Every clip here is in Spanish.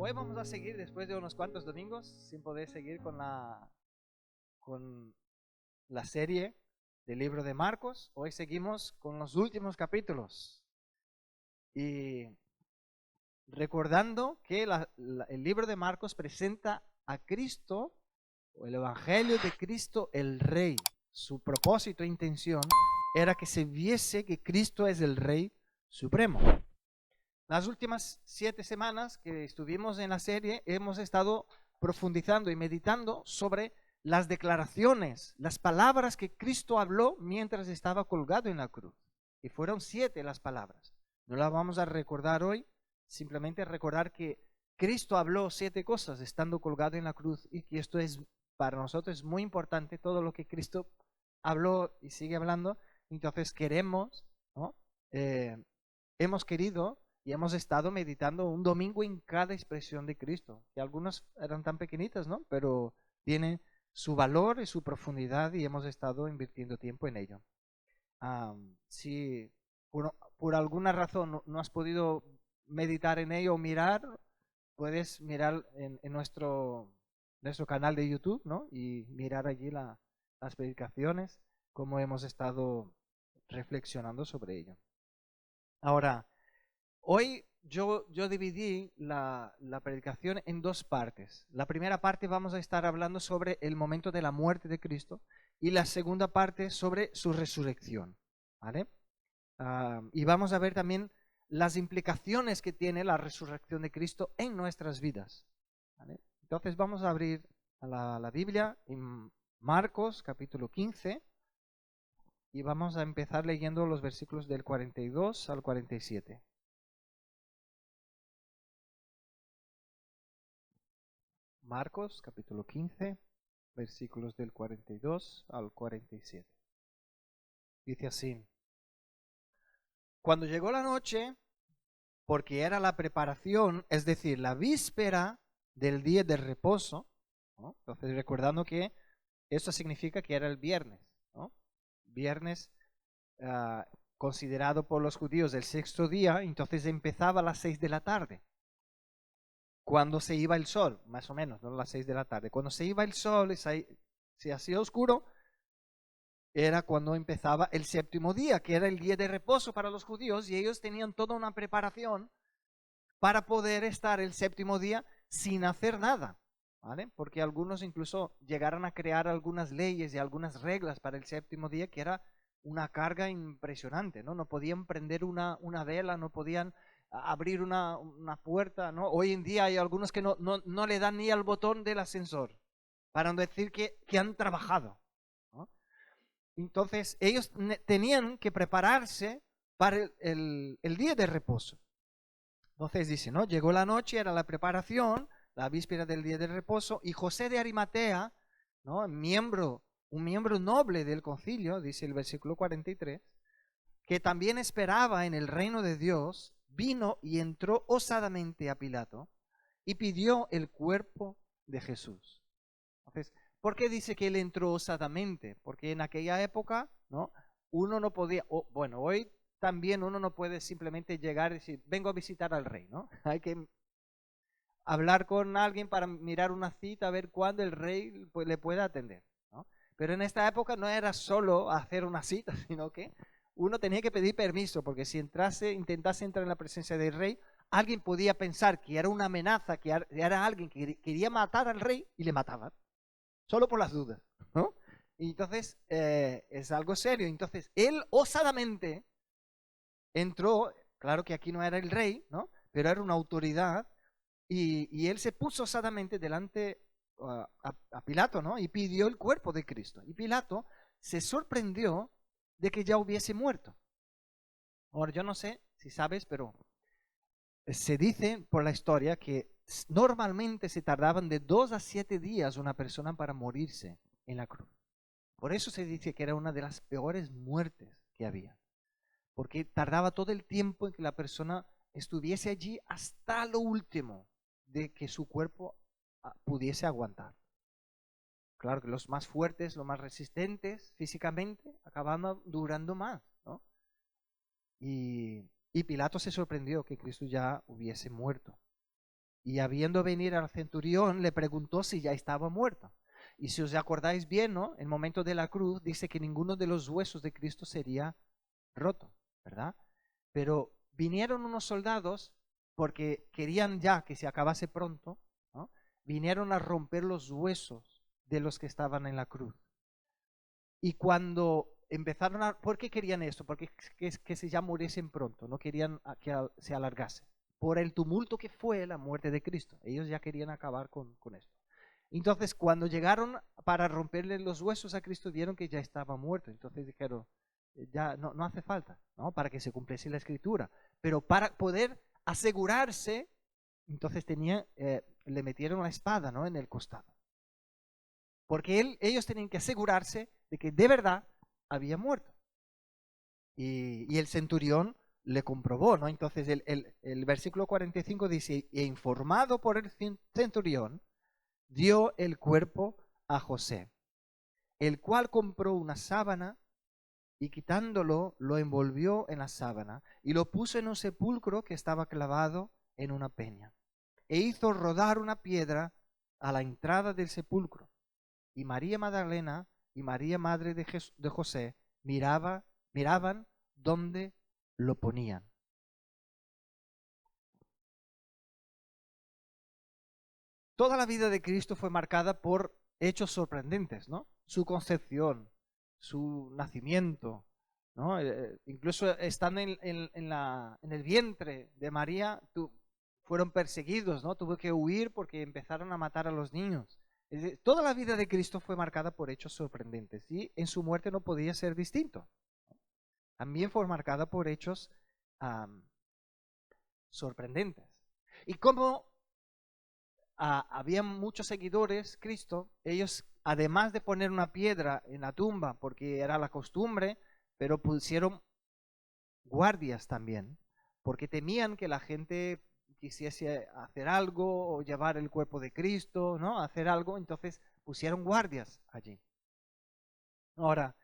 Hoy vamos a seguir, después de unos cuantos domingos, sin poder seguir con la serie del libro de Marcos. Hoy seguimos con los últimos capítulos. Y recordando que el libro de Marcos presenta a Cristo, o el Evangelio de Cristo, el Rey. Su propósito e intención era que se viese que Cristo es el Rey Supremo. Las últimas 7 semanas que estuvimos en la serie hemos estado profundizando y meditando sobre las declaraciones, las palabras que Cristo habló mientras estaba colgado en la cruz. Y fueron 7 las palabras. No las vamos a recordar hoy, simplemente recordar que Cristo habló 7 cosas estando colgado en la cruz y que esto es para nosotros es muy importante, todo lo que Cristo habló y sigue hablando. Entonces queremos, ¿no? Hemos querido y hemos estado meditando un domingo en cada expresión de Cristo, que algunas eran tan pequeñitas, ¿no? Pero tienen su valor y su profundidad y hemos estado invirtiendo tiempo en ello. Si por alguna razón no has podido meditar en ello o mirar, puedes mirar en nuestro canal de YouTube, ¿no? Y mirar allí las predicaciones, cómo hemos estado reflexionando sobre ello. Ahora, hoy yo dividí la predicación en 2 partes. La primera parte vamos a estar hablando sobre el momento de la muerte de Cristo y la segunda parte sobre su resurrección, ¿vale? Y vamos a ver también las implicaciones que tiene la resurrección de Cristo en nuestras vidas, ¿vale? Entonces vamos a abrir la Biblia en Marcos capítulo 15 y vamos a empezar leyendo los versículos del 42 al 47. Marcos capítulo 15, versículos del 42 al 47. Dice así: Cuando llegó la noche, porque era la preparación, es decir, la víspera del día de reposo, ¿no? Entonces recordando que eso significa que era el viernes, ¿no? Viernes considerado por los judíos el 6º día, entonces empezaba a las 6 de la tarde. Cuando se iba el sol, más o menos, ¿no? A las 6 de la tarde. Cuando se iba el sol y se hacía oscuro, era cuando empezaba el 7º día, que era el día de reposo para los judíos, y ellos tenían toda una preparación para poder estar el 7º día sin hacer nada, ¿vale? Porque algunos incluso llegaron a crear algunas leyes y algunas reglas para el 7º día, que era una carga impresionante, ¿no? No podían prender una vela, no podían abrir una puerta, ¿no? Hoy en día hay algunos que no le dan ni al botón del ascensor, para no decir que han trabajado, ¿no? Entonces ellos tenían que prepararse para el día de reposo. Entonces dice, ¿no? Llegó la noche, era la preparación, la víspera del día de reposo, y José de Arimatea, ¿no? Un miembro noble del concilio, dice el versículo 43, que también esperaba en el reino de Dios, vino y entró osadamente a Pilato y pidió el cuerpo de Jesús. Entonces, ¿por qué dice que él entró osadamente? Porque en aquella época, ¿no? Uno no podía, bueno, hoy también uno no puede simplemente llegar y decir, vengo a visitar al rey, ¿no? Hay que hablar con alguien para mirar una cita, a ver cuándo el rey pues, le pueda atender, ¿no? Pero en esta época no era solo hacer una cita, sino que uno tenía que pedir permiso, porque si intentase entrar en la presencia del rey, alguien podía pensar que era una amenaza, que era alguien que quería matar al rey y le mataban, solo por las dudas, ¿no? Y entonces es algo serio. Entonces él osadamente entró, claro que aquí no era el rey, ¿no? Pero era una autoridad, y él se puso osadamente delante a Pilato, ¿no? Y pidió el cuerpo de Cristo. Y Pilato se sorprendió de que ya hubiese muerto. Ahora, yo no sé si sabes, pero se dice por la historia que normalmente se tardaban de 2 a 7 días una persona para morirse en la cruz. Por eso se dice que era una de las peores muertes que había, porque tardaba todo el tiempo en que la persona estuviese allí hasta lo último de que su cuerpo pudiese aguantar. Claro que los más fuertes, los más resistentes físicamente, acababan durando más, ¿no? Y Pilato se sorprendió que Cristo ya hubiese muerto. y habiendo venir al centurión, le preguntó si ya estaba muerto. Y si os acordáis bien, ¿no? En el momento de la cruz dice que ninguno de los huesos de Cristo sería roto, ¿verdad? Pero vinieron unos soldados porque querían ya que se acabase pronto, ¿no? Vinieron a romper los huesos de los que estaban en la cruz. Y cuando empezaron a... ¿Por qué querían esto? Porque que se ya muriesen pronto, no querían que se alargase. Por el tumulto que fue la muerte de Cristo. Ellos ya querían acabar con esto. Entonces, cuando llegaron para romperle los huesos a Cristo, vieron que ya estaba muerto. Entonces dijeron, ya no hace falta, ¿no? Para que se cumpliese la escritura. Pero para poder asegurarse, entonces le metieron la espada, ¿no? En el costado. Porque ellos tenían que asegurarse de que de verdad había muerto. Y el centurión le comprobó, ¿no? Entonces el versículo 45 dice, e informado por el centurión, dio el cuerpo a José, el cual compró una sábana y quitándolo, lo envolvió en la sábana y lo puso en un sepulcro que estaba clavado en una peña. E hizo rodar una piedra a la entrada del sepulcro. Y María Magdalena y María, madre de José, miraban dónde lo ponían. Toda la vida de Cristo fue marcada por hechos sorprendentes, ¿no? Su concepción, su nacimiento, ¿no? Incluso estando en el vientre de María, fueron perseguidos, ¿no? Tuvo que huir porque empezaron a matar a los niños. Es decir, toda la vida de Cristo fue marcada por hechos sorprendentes y en su muerte no podía ser distinto. También fue marcada por hechos sorprendentes. Y como había muchos seguidores, Cristo, ellos, además de poner una piedra en la tumba, porque era la costumbre, pero pusieron guardias también, porque temían que la gente quisiese hacer algo o llevar el cuerpo de Cristo, ¿no? Hacer algo, entonces pusieron guardias allí. Ahora,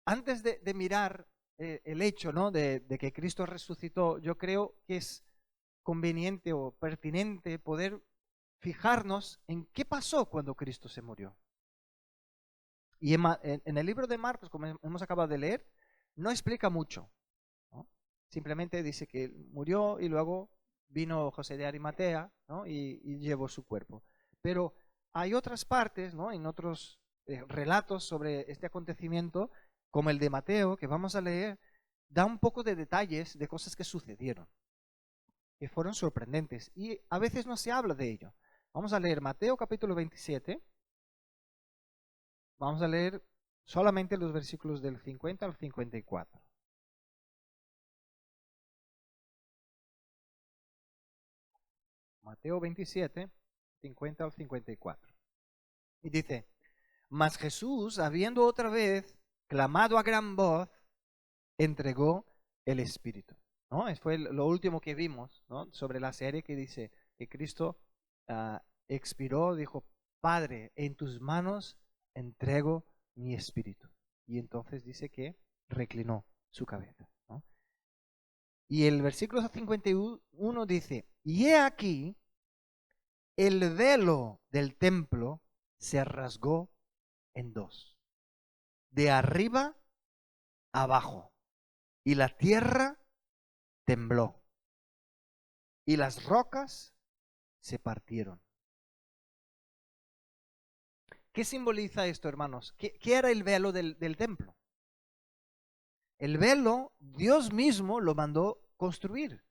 antes de mirar el hecho, ¿no? de que Cristo resucitó, yo creo que es conveniente o pertinente poder fijarnos en qué pasó cuando Cristo se murió. Y en el libro de Marcos, como hemos acabado de leer, no explica mucho, ¿no? Simplemente dice que murió y luego vino José de Arimatea, ¿no? y llevó su cuerpo. Pero hay otras partes, ¿no? En otros relatos sobre este acontecimiento, como el de Mateo, que vamos a leer, da un poco de detalles de cosas que sucedieron, que fueron sorprendentes. Y a veces no se habla de ello. Vamos a leer Mateo capítulo 27. Vamos a leer solamente los versículos del 50 al 54. Mateo 27, 50 al 54. Y dice, mas Jesús, habiendo otra vez clamado a gran voz, entregó el Espíritu. ¿No? Fue lo último que vimos, ¿no? Sobre la serie que dice que Cristo expiró, dijo, Padre, en tus manos entrego mi espíritu. Y entonces dice que reclinó su cabeza, ¿no? Y el versículo 51 dice, y he aquí, el velo del templo se rasgó en dos, de arriba abajo, y la tierra tembló, y las rocas se partieron. ¿Qué simboliza esto, hermanos? ¿Qué era el velo del templo? El velo Dios mismo lo mandó construir.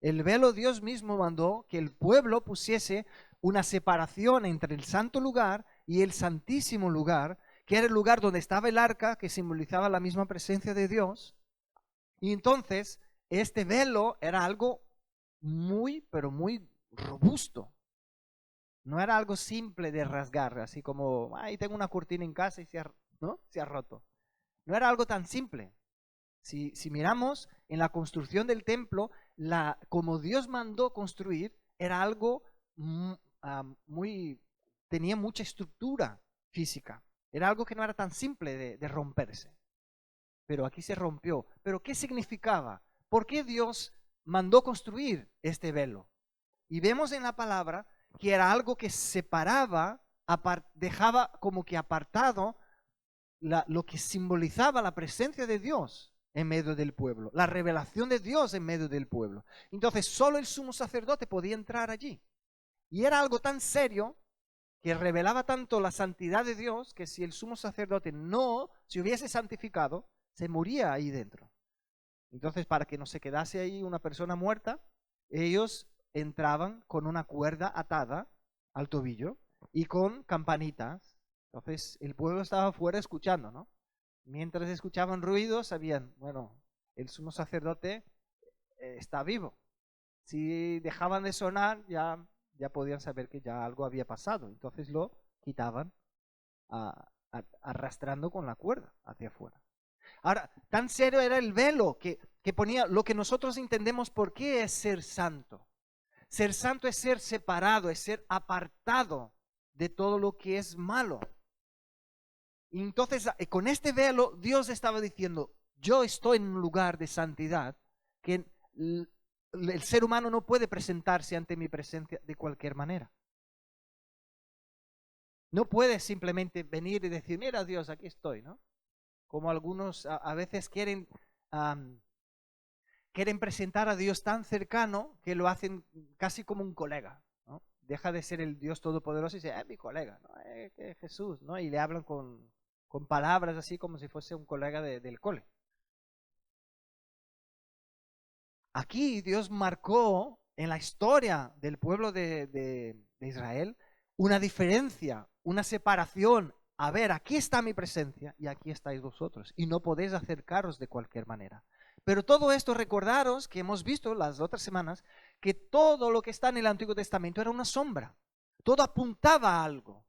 El velo Dios mismo mandó que el pueblo pusiese una separación entre el santo lugar y el santísimo lugar, que era el lugar donde estaba el arca, que simbolizaba la misma presencia de Dios. Y entonces este velo era algo muy, pero muy robusto. No era algo simple de rasgar, así como, ay, tengo una cortina en casa y ¿no? Se ha roto. No era algo tan simple. Si miramos en la construcción del templo, como Dios mandó construir, era algo tenía mucha estructura física. Era algo que no era tan simple de romperse. Pero aquí se rompió. ¿Pero qué significaba? ¿Por qué Dios mandó construir este velo? Y vemos en la palabra que era algo que separaba, dejaba como que apartado lo que simbolizaba la presencia de Dios en medio del pueblo, la revelación de Dios en medio del pueblo. Entonces solo el sumo sacerdote podía entrar allí. Y era algo tan serio que revelaba tanto la santidad de Dios que si el sumo sacerdote no se hubiese santificado, se moría ahí dentro. Entonces, para que no se quedase ahí una persona muerta, ellos entraban con una cuerda atada al tobillo y con campanitas. Entonces, el pueblo estaba fuera escuchando, ¿no? Mientras escuchaban ruidos, sabían, bueno, el sumo sacerdote está vivo. Si dejaban de sonar, ya podían saber que ya algo había pasado. Entonces lo quitaban arrastrando con la cuerda hacia afuera. Ahora, tan serio era el velo que ponía lo que nosotros entendemos por qué es ser santo. Ser santo es ser separado, es ser apartado de todo lo que es malo. Y entonces, con este velo, Dios estaba diciendo, yo estoy en un lugar de santidad que el ser humano no puede presentarse ante mi presencia de cualquier manera. No puede simplemente venir y decir, mira Dios, aquí estoy, ¿no? Como algunos a veces quieren presentar a Dios tan cercano que lo hacen casi como un colega, ¿no? Deja de ser el Dios todopoderoso y dice, mi colega, ¿no? Jesús, ¿no? Y le hablan con palabras así como si fuese un colega del cole. Aquí Dios marcó en la historia del pueblo de Israel una diferencia, una separación. A ver, aquí está mi presencia y aquí estáis vosotros. Y no podéis acercaros de cualquier manera. Pero todo esto, recordaros que hemos visto las otras semanas, que todo lo que está en el Antiguo Testamento era una sombra. Todo apuntaba a algo.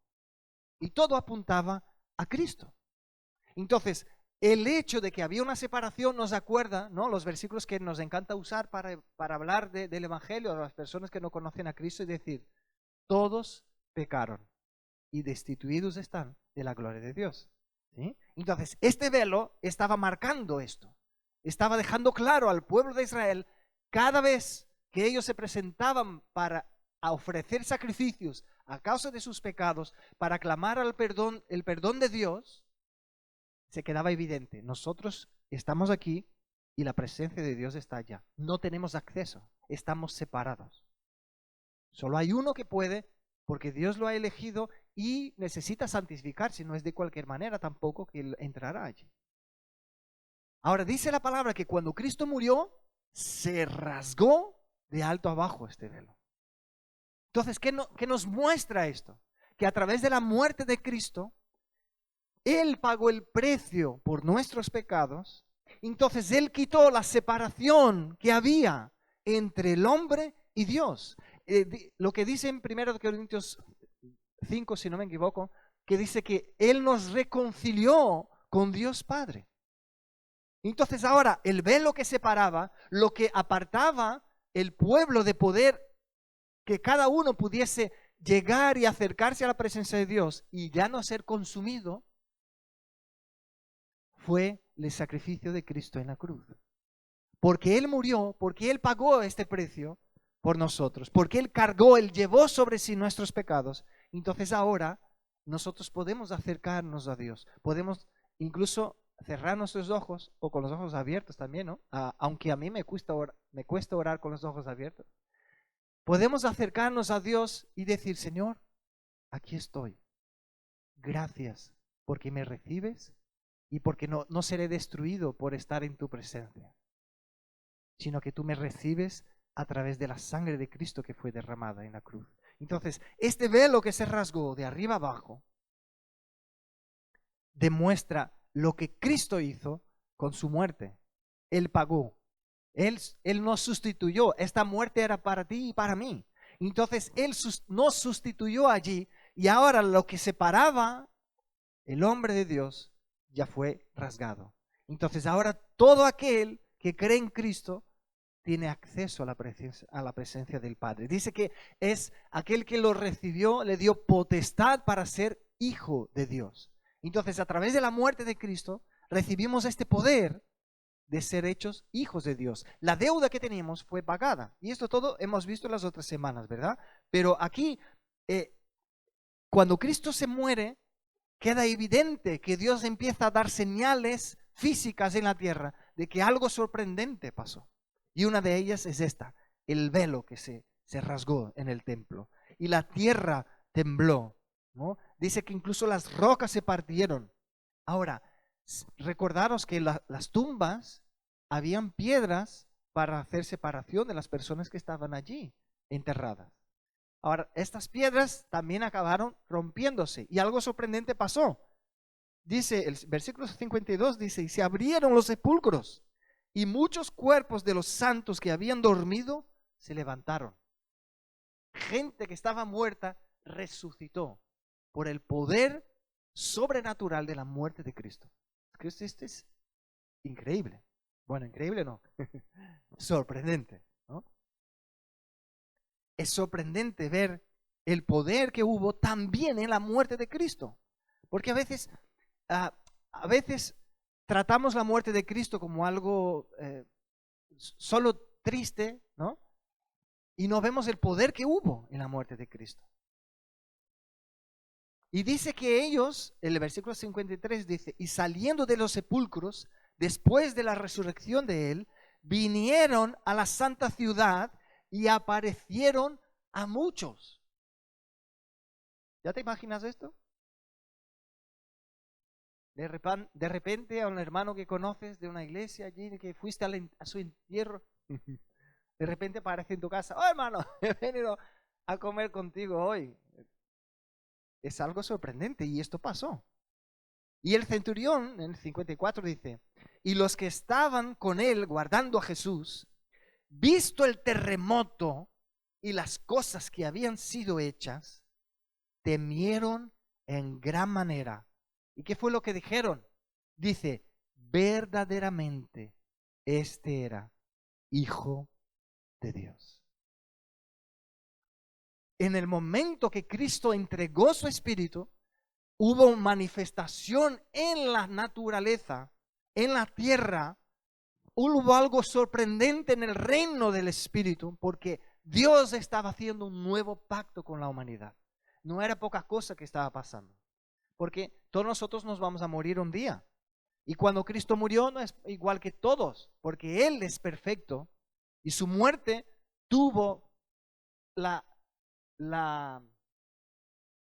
Y todo apuntaba a Cristo. Entonces, el hecho de que había una separación nos acuerda, ¿no? Los versículos que nos encanta usar para hablar del Evangelio a las personas que no conocen a Cristo y decir, todos pecaron y destituidos están de la gloria de Dios. ¿Sí? Entonces, este velo estaba marcando esto. Estaba dejando claro al pueblo de Israel, cada vez que ellos se presentaban para ofrecer sacrificios a causa de sus pecados, para clamar el perdón de Dios, se quedaba evidente, nosotros estamos aquí y la presencia de Dios está allá. No tenemos acceso, estamos separados. Solo hay uno que puede, porque Dios lo ha elegido y necesita santificarse, no es de cualquier manera tampoco que él entrará allí. Ahora dice la palabra que cuando Cristo murió, se rasgó de alto abajo este velo. Entonces, ¿qué nos muestra esto? Que a través de la muerte de Cristo, Él pagó el precio por nuestros pecados. Entonces Él quitó la separación que había entre el hombre y Dios. Lo que dice en 1 Corintios 5, si no me equivoco, que dice que Él nos reconcilió con Dios Padre. Entonces ahora el velo que separaba, lo que apartaba el pueblo de poder, que cada uno pudiese llegar y acercarse a la presencia de Dios y ya no ser consumido, fue el sacrificio de Cristo en la cruz. Porque Él murió, porque Él pagó este precio por nosotros, porque Él cargó, Él llevó sobre sí nuestros pecados. Entonces ahora nosotros podemos acercarnos a Dios, podemos incluso cerrar nuestros ojos o con los ojos abiertos también, ¿no? Aunque a mí me cuesta orar con los ojos abiertos. Podemos acercarnos a Dios y decir, Señor, aquí estoy. Gracias porque me recibes y porque no seré destruido por estar en tu presencia, sino que tú me recibes a través de la sangre de Cristo que fue derramada en la cruz. Entonces, este velo que se rasgó de arriba abajo demuestra lo que Cristo hizo con su muerte. Él pagó. Él nos sustituyó. Esta muerte era para ti y para mí. Entonces, Él nos sustituyó allí y ahora lo que separaba el hombre de Dios ya fue rasgado. Entonces, ahora todo aquel que cree en Cristo tiene acceso a la presencia del Padre. Dice que es aquel que lo recibió, le dio potestad para ser hijo de Dios. Entonces, a través de la muerte de Cristo, recibimos este poder de ser hechos hijos de Dios. La deuda que teníamos fue pagada. Y esto todo hemos visto las otras semanas, ¿verdad? Pero aquí, cuando Cristo se muere, queda evidente que Dios empieza a dar señales físicas en la tierra de que algo sorprendente pasó. Y una de ellas es esta, el velo que se rasgó en el templo. Y la tierra tembló, ¿no? Dice que incluso las rocas se partieron. Ahora, recordaros que las tumbas habían piedras para hacer separación de las personas que estaban allí enterradas. Ahora, estas piedras también acabaron rompiéndose y algo sorprendente pasó. Dice el versículo 52, dice, y se abrieron los sepulcros y muchos cuerpos de los santos que habían dormido se levantaron. Gente que estaba muerta resucitó por el poder sobrenatural de la muerte de Cristo. Esto es increíble. Bueno, increíble no. Sorprendente, ¿no? Es sorprendente ver el poder que hubo también en la muerte de Cristo. Porque a veces tratamos la muerte de Cristo como algo solo triste, ¿no? Y no vemos el poder que hubo en la muerte de Cristo. Y dice que ellos, el versículo 53 dice, y saliendo de los sepulcros, después de la resurrección de él, vinieron a la santa ciudad y aparecieron a muchos. ¿Ya te imaginas esto? De repente a un hermano que conoces de una iglesia allí, que fuiste a su entierro, de repente aparece en tu casa, oh hermano, he venido a comer contigo hoy. Es algo sorprendente y esto pasó. Y el centurión en el 54 dice, y los que estaban con él guardando a Jesús, visto el terremoto y las cosas que habían sido hechas, temieron en gran manera. ¿Y qué fue lo que dijeron? Dice, verdaderamente este era Hijo de Dios. En el momento que Cristo entregó su espíritu, hubo manifestación en la naturaleza, en la tierra. Hubo algo sorprendente en el reino del espíritu, porque Dios estaba haciendo un nuevo pacto con la humanidad. No era poca cosa que estaba pasando, porque todos nosotros nos vamos a morir un día. Y cuando Cristo murió no es igual que todos, porque Él es perfecto y su muerte tuvo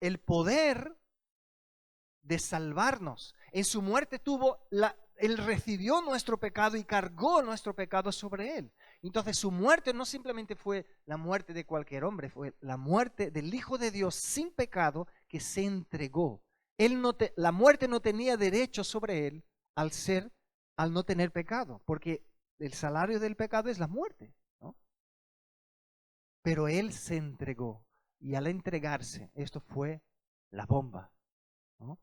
el poder de salvarnos. En su muerte Él recibió nuestro pecado y cargó nuestro pecado sobre Él. Entonces su muerte no simplemente fue la muerte de cualquier hombre, fue la muerte del Hijo de Dios sin pecado que se entregó. La muerte no tenía derecho sobre Él al no tener pecado, porque el salario del pecado es la muerte, ¿no? Pero Él se entregó y al entregarse, esto fue la bomba, ¿no?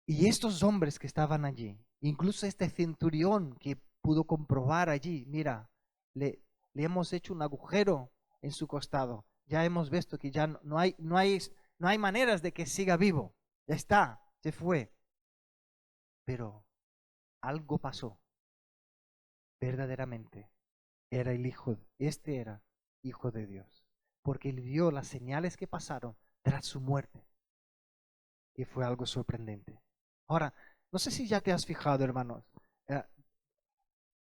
Y estos hombres que estaban allí, incluso este centurión que pudo comprobar allí, mira, le hemos hecho un agujero en su costado. Ya hemos visto que ya no hay maneras de que siga vivo. Ya está, se fue. Pero algo pasó. Verdaderamente era este era Hijo de Dios. Porque él vio las señales que pasaron tras su muerte. Y fue algo sorprendente. Ahora, no sé si ya te has fijado, hermanos,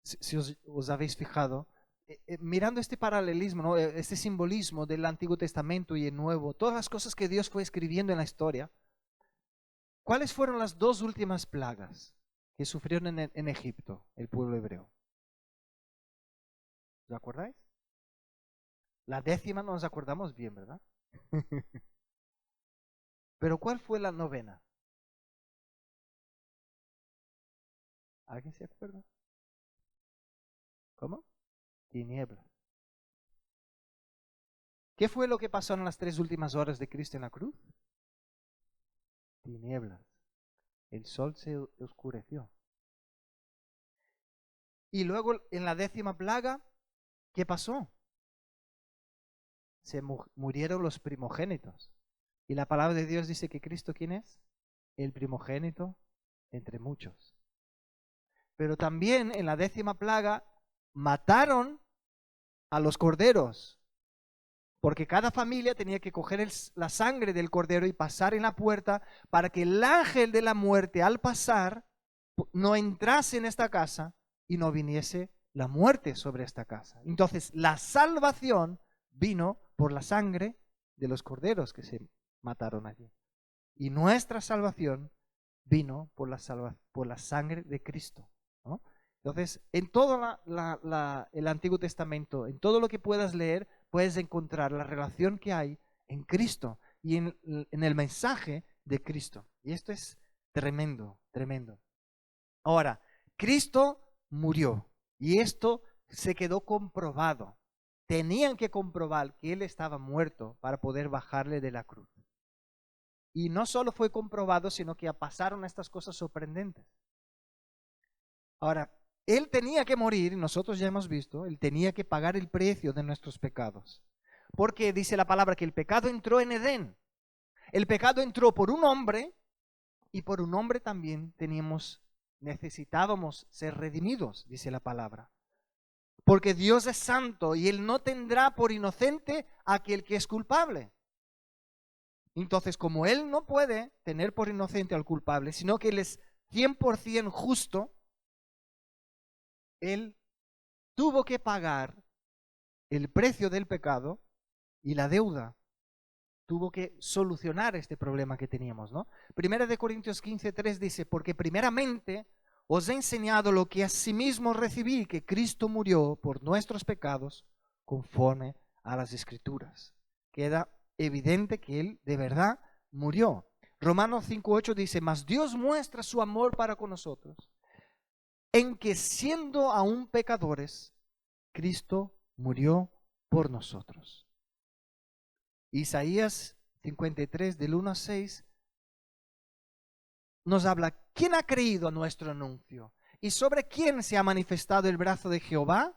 si os habéis fijado, mirando este paralelismo, ¿no? Este simbolismo del Antiguo Testamento y el Nuevo, todas las cosas que Dios fue escribiendo en la historia, ¿cuáles fueron las dos últimas plagas que sufrieron en Egipto el pueblo hebreo? ¿Os acordáis? La 10ª no nos acordamos bien, ¿verdad? Pero ¿cuál fue la 9ª? ¿Alguien se acuerda? ¿Cómo? Tinieblas. ¿Qué fue lo que pasó en las 3 últimas horas de Cristo en la cruz? Tinieblas. El sol se oscureció. Y luego en la 10ª plaga, ¿qué pasó? Se murieron los primogénitos. Y la palabra de Dios dice que Cristo, ¿quién es? El primogénito entre muchos. Pero también en la 10ª plaga mataron a los corderos, porque cada familia tenía que coger la sangre del cordero y pasar en la puerta para que el ángel de la muerte al pasar no entrase en esta casa y no viniese la muerte sobre esta casa. Entonces la salvación vino por la sangre de los corderos que se mataron allí. Y nuestra salvación vino por la sangre de Cristo, ¿no? Entonces, en todo el Antiguo Testamento, en todo lo que puedas leer, puedes encontrar la relación que hay en Cristo y en el mensaje de Cristo. Y esto es tremendo, tremendo. Ahora, Cristo murió y esto se quedó comprobado. Tenían que comprobar que Él estaba muerto para poder bajarle de la cruz. Y no solo fue comprobado, sino que pasaron estas cosas sorprendentes. Ahora, Él tenía que morir, nosotros ya hemos visto, Él tenía que pagar el precio de nuestros pecados. Porque dice la palabra que el pecado entró en Edén. El pecado entró por un hombre y por un hombre también necesitábamos ser redimidos, dice la palabra. Porque Dios es santo y Él no tendrá por inocente a aquel que es culpable. Entonces, como Él no puede tener por inocente al culpable, sino que Él es 100% justo, Él tuvo que pagar el precio del pecado y la deuda. Tuvo que solucionar este problema que teníamos, ¿no? Primera de Corintios 15:3 dice, porque primeramente os he enseñado lo que asimismo recibí, que Cristo murió por nuestros pecados conforme a las Escrituras. Queda evidente que Él de verdad murió. Romanos 5:8 dice, mas Dios muestra su amor para con nosotros, en que siendo aún pecadores, Cristo murió por nosotros. Isaías 53, del 1 al 6, nos habla, ¿quién ha creído a nuestro anuncio? ¿Y sobre quién se ha manifestado el brazo de Jehová?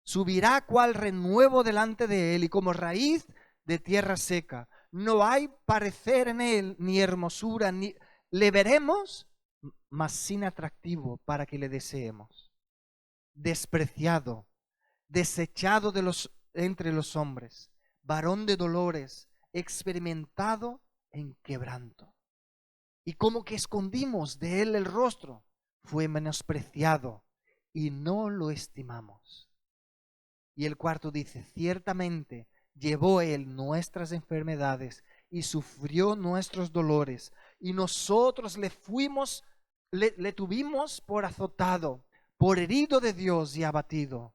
Subirá cual renuevo delante de él y como raíz de tierra seca. No hay parecer en él, ni hermosura, ni le veremos, mas sin atractivo para que le deseemos. Despreciado, desechado entre los hombres, varón de dolores, experimentado en quebranto. Y como que escondimos de él el rostro, fue menospreciado y no lo estimamos. Y el cuarto dice, ciertamente llevó él nuestras enfermedades y sufrió nuestros dolores, y nosotros le tuvimos por azotado, por herido de Dios y abatido.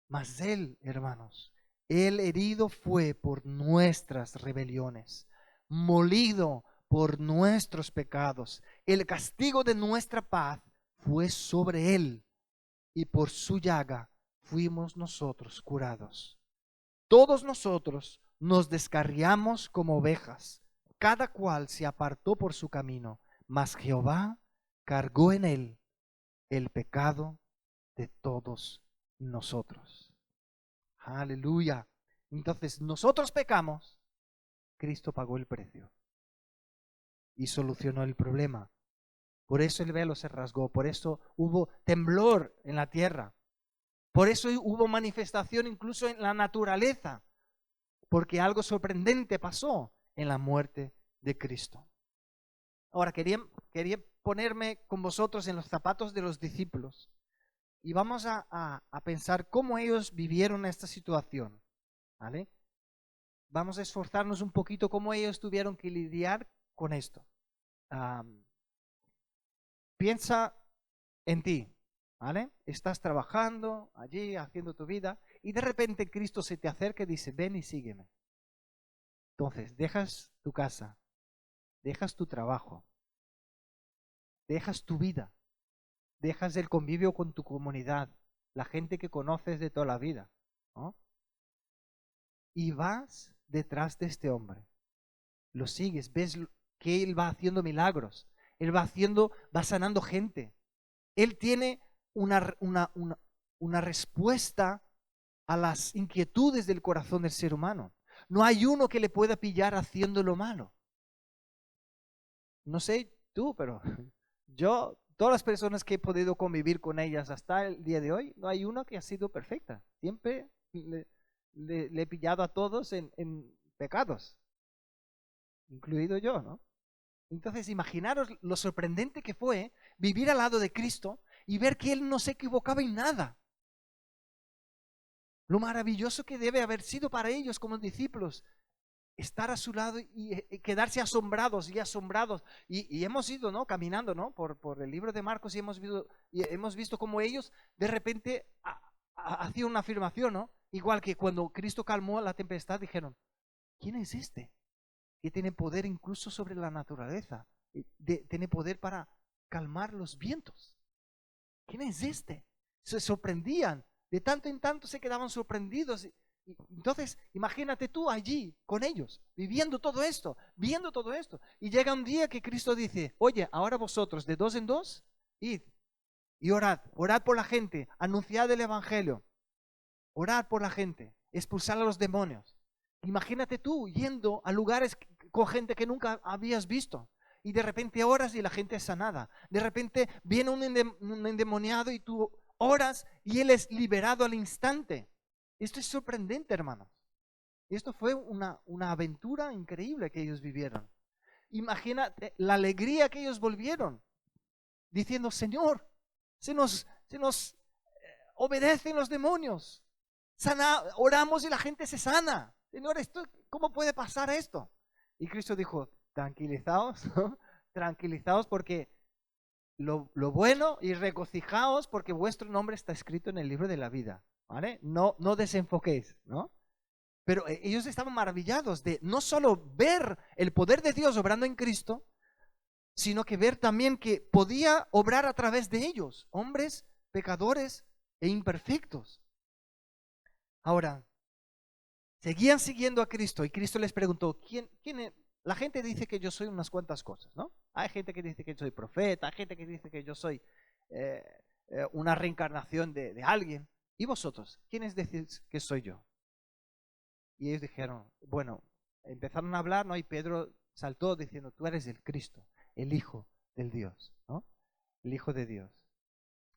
Mas él, hermanos, él herido fue por nuestras rebeliones, molido por nuestros pecados. El castigo de nuestra paz fue sobre él, y por su llaga fuimos nosotros curados. Todos nosotros nos descarriamos como ovejas, cada cual se apartó por su camino, mas Jehová cargó en él el pecado de todos nosotros. Aleluya. Entonces nosotros pecamos, Cristo pagó el precio y solucionó el problema. Por eso el velo se rasgó, por eso hubo temblor en la tierra, por eso hubo manifestación incluso en la naturaleza, porque algo sorprendente pasó en la muerte de Cristo. Ahora quería ponerme con vosotros en los zapatos de los discípulos y vamos a pensar cómo ellos vivieron esta situación, ¿vale? Vamos a esforzarnos un poquito cómo ellos tuvieron que lidiar con esto. Piensa en ti, ¿vale? Estás trabajando allí, haciendo tu vida, y de repente Cristo se te acerca y dice, ven y sígueme. Entonces, dejas tu casa, dejas tu trabajo, dejas tu vida, dejas el convivio con tu comunidad, la gente que conoces de toda la vida, ¿no? Y vas detrás de este hombre. Lo sigues, ves que él va haciendo milagros, él va sanando gente. Él tiene una respuesta a las inquietudes del corazón del ser humano. No hay uno que le pueda pillar haciendo lo malo. No sé tú, pero Yo, todas las personas que he podido convivir con ellas hasta el día de hoy, no hay una que ha sido perfecta. Siempre le he pillado a todos en pecados, incluido yo, ¿no? Entonces, imaginaros lo sorprendente que fue vivir al lado de Cristo y ver que Él no se equivocaba en nada. Lo maravilloso que debe haber sido para ellos como discípulos estar a su lado y quedarse asombrados y asombrados. Y hemos ido, ¿no?, caminando, ¿no?, por el libro de Marcos y hemos visto cómo ellos de repente hacían una afirmación, ¿no? Igual que cuando Cristo calmó la tempestad, dijeron, ¿quién es este? Que tiene poder incluso sobre la naturaleza, tiene poder para calmar los vientos. ¿Quién es este? Se sorprendían, de tanto en tanto se quedaban sorprendidos. Entonces, imagínate tú allí con ellos, viviendo todo esto, viendo todo esto. Y llega un día que Cristo dice, oye, ahora vosotros de dos en dos, id y orad, orad por la gente, anunciad el Evangelio, orad por la gente, expulsad a los demonios. Imagínate tú yendo a lugares con gente que nunca habías visto. Y de repente oras y la gente es sanada. De repente viene un endemoniado y tú oras y él es liberado al instante. Esto es sorprendente, hermanos. Y esto fue una aventura increíble que ellos vivieron. Imagínate la alegría que ellos volvieron, diciendo, Señor, se nos obedecen los demonios. Oramos y la gente se sana. Señor, ¿cómo puede pasar esto? Y Cristo dijo, tranquilizaos, ¿no? Tranquilizaos porque lo bueno, y regocijaos porque vuestro nombre está escrito en el libro de la vida, ¿vale? No desenfoquéis, ¿no? Pero ellos estaban maravillados de no solo ver el poder de Dios obrando en Cristo, sino que ver también que podía obrar a través de ellos, hombres pecadores e imperfectos. Ahora, seguían siguiendo a Cristo y Cristo les preguntó, ¿quién es? La gente dice que yo soy unas cuantas cosas, ¿no? Hay gente que dice que soy profeta, hay gente que dice que yo soy una reencarnación de alguien. ¿Y vosotros? ¿Quiénes decís que soy yo? Y ellos dijeron, bueno, empezaron a hablar, ¿no? Y Pedro saltó diciendo, tú eres el Cristo, el Hijo del Dios, ¿no? El Hijo de Dios.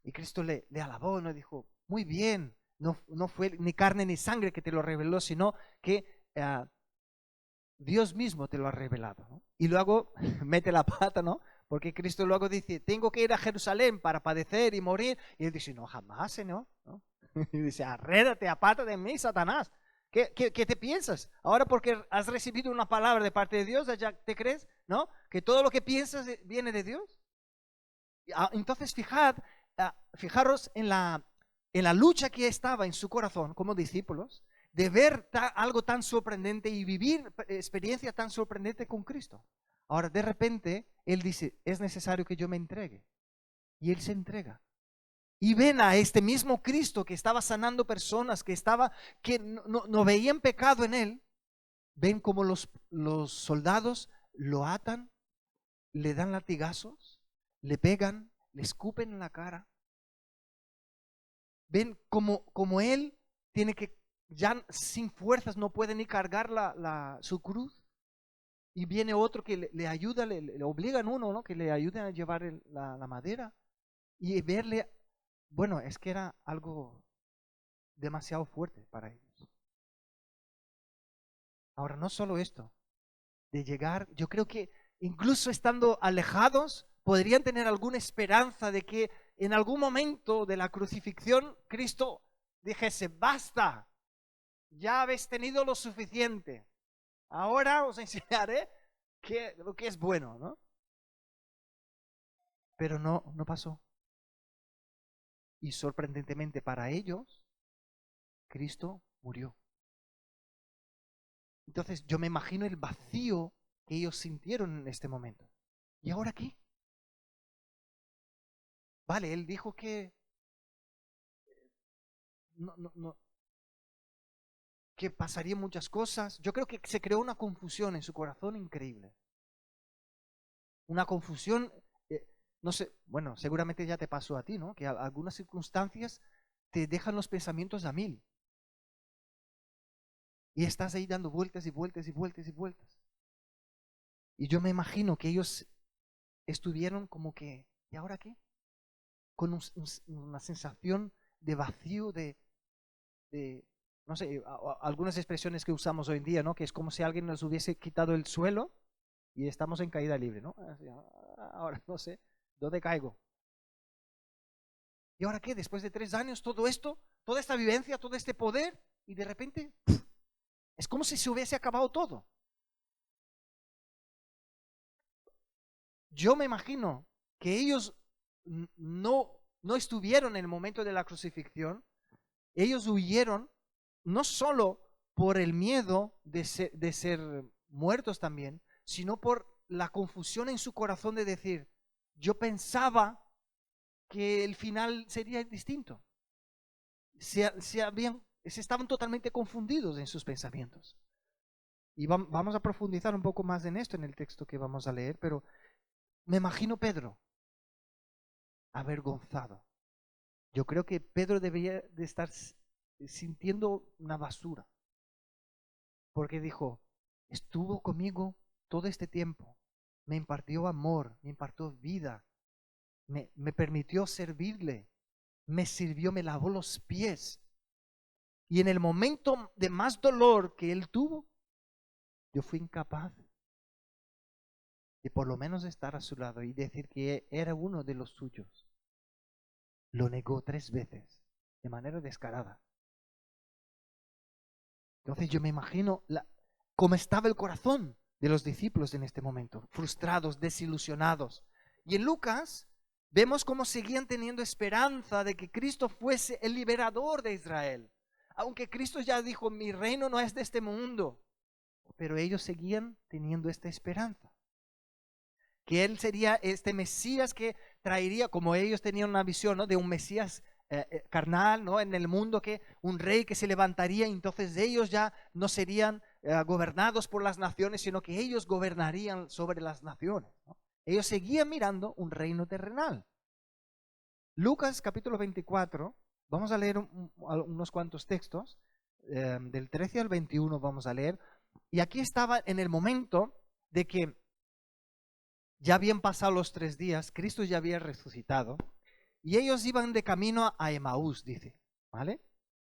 Y Cristo le alabó, ¿no? Dijo, muy bien, no fue ni carne ni sangre que te lo reveló, sino que Dios mismo te lo ha revelado, ¿no? Y luego mete la pata, ¿no? Porque Cristo luego dice, tengo que ir a Jerusalén para padecer y morir. Y él dice, no, jamás, Señor, ¿no? Y dice, arrédate, apártate de mí, Satanás. ¿Qué te piensas? Ahora porque has recibido una palabra de parte de Dios, ¿ya te crees? ¿No? Que todo lo que piensas viene de Dios. Entonces fijaros en la lucha que estaba en su corazón como discípulos, de ver algo tan sorprendente y vivir experiencia tan sorprendente con Cristo. Ahora de repente Él dice, es necesario que yo me entregue. Y Él se entrega. Y ven a este mismo Cristo que estaba sanando personas, que no veían pecado en Él. Ven como los soldados lo atan, le dan latigazos, le pegan, le escupen en la cara. Ven como Él tiene que, ya sin fuerzas no puede ni cargar su cruz. Y viene otro que le ayuda, le obligan uno, ¿no? Que le ayuden a llevar la madera. Y verle, bueno, es que era algo demasiado fuerte para ellos. Ahora, no solo esto, de llegar, yo creo que incluso estando alejados, podrían tener alguna esperanza de que en algún momento de la crucifixión, Cristo dijese, basta, ya habéis tenido lo suficiente, ahora os enseñaré lo que es bueno, ¿no? Pero no pasó. Y sorprendentemente para ellos, Cristo murió. Entonces yo me imagino el vacío que ellos sintieron en este momento. ¿Y ahora qué? Vale, él dijo que no, que pasarían muchas cosas. Yo creo que se creó una confusión en su corazón increíble. Una confusión, no sé, bueno, seguramente ya te pasó a ti, ¿no? Que algunas circunstancias te dejan los pensamientos a mil. Y estás ahí dando vueltas y vueltas y vueltas y vueltas. Y yo me imagino que ellos estuvieron como que, ¿y ahora qué? Con una sensación de vacío, no sé, algunas expresiones que usamos hoy en día, ¿no? Que es como si alguien nos hubiese quitado el suelo y estamos en caída libre, ¿no? Así, ahora no sé, ¿dónde caigo? ¿Y ahora qué? Después de 3 años, todo esto, toda esta vivencia, todo este poder, y de repente, es como si se hubiese acabado todo. Yo me imagino que ellos no estuvieron en el momento de la crucifixión, ellos huyeron no solo por el miedo de ser muertos también, sino por la confusión en su corazón de decir, yo pensaba que el final sería distinto. Estaban totalmente confundidos en sus pensamientos. Y vamos a profundizar un poco más en esto en el texto que vamos a leer, pero me imagino Pedro avergonzado. Yo creo que Pedro debería de estar sintiendo una basura, porque dijo, estuvo conmigo todo este tiempo, me impartió amor, me impartió vida, me permitió servirle, me sirvió, me lavó los pies. Y en el momento de más dolor que él tuvo, yo fui incapaz de por lo menos estar a su lado y decir que era uno de los suyos. Lo negó 3 veces, de manera descarada. Entonces yo me imagino cómo estaba el corazón de los discípulos en este momento, frustrados, desilusionados. Y en Lucas vemos cómo seguían teniendo esperanza de que Cristo fuese el liberador de Israel. Aunque Cristo ya dijo, mi reino no es de este mundo, pero ellos seguían teniendo esta esperanza. Que Él sería este Mesías que traería, como ellos tenían una visión, ¿no?, de un Mesías carnal, ¿no?, en el mundo, que un rey que se levantaría, y entonces ellos ya no serían gobernados por las naciones, sino que ellos gobernarían sobre las naciones, ¿no? Ellos seguían mirando un reino terrenal. Lucas capítulo 24, vamos a leer unos cuantos textos, del 13 al 21 vamos a leer, y aquí estaba en el momento de que ya habían pasado los 3 días, Cristo ya había resucitado, y ellos iban de camino a Emaús, dice, ¿vale?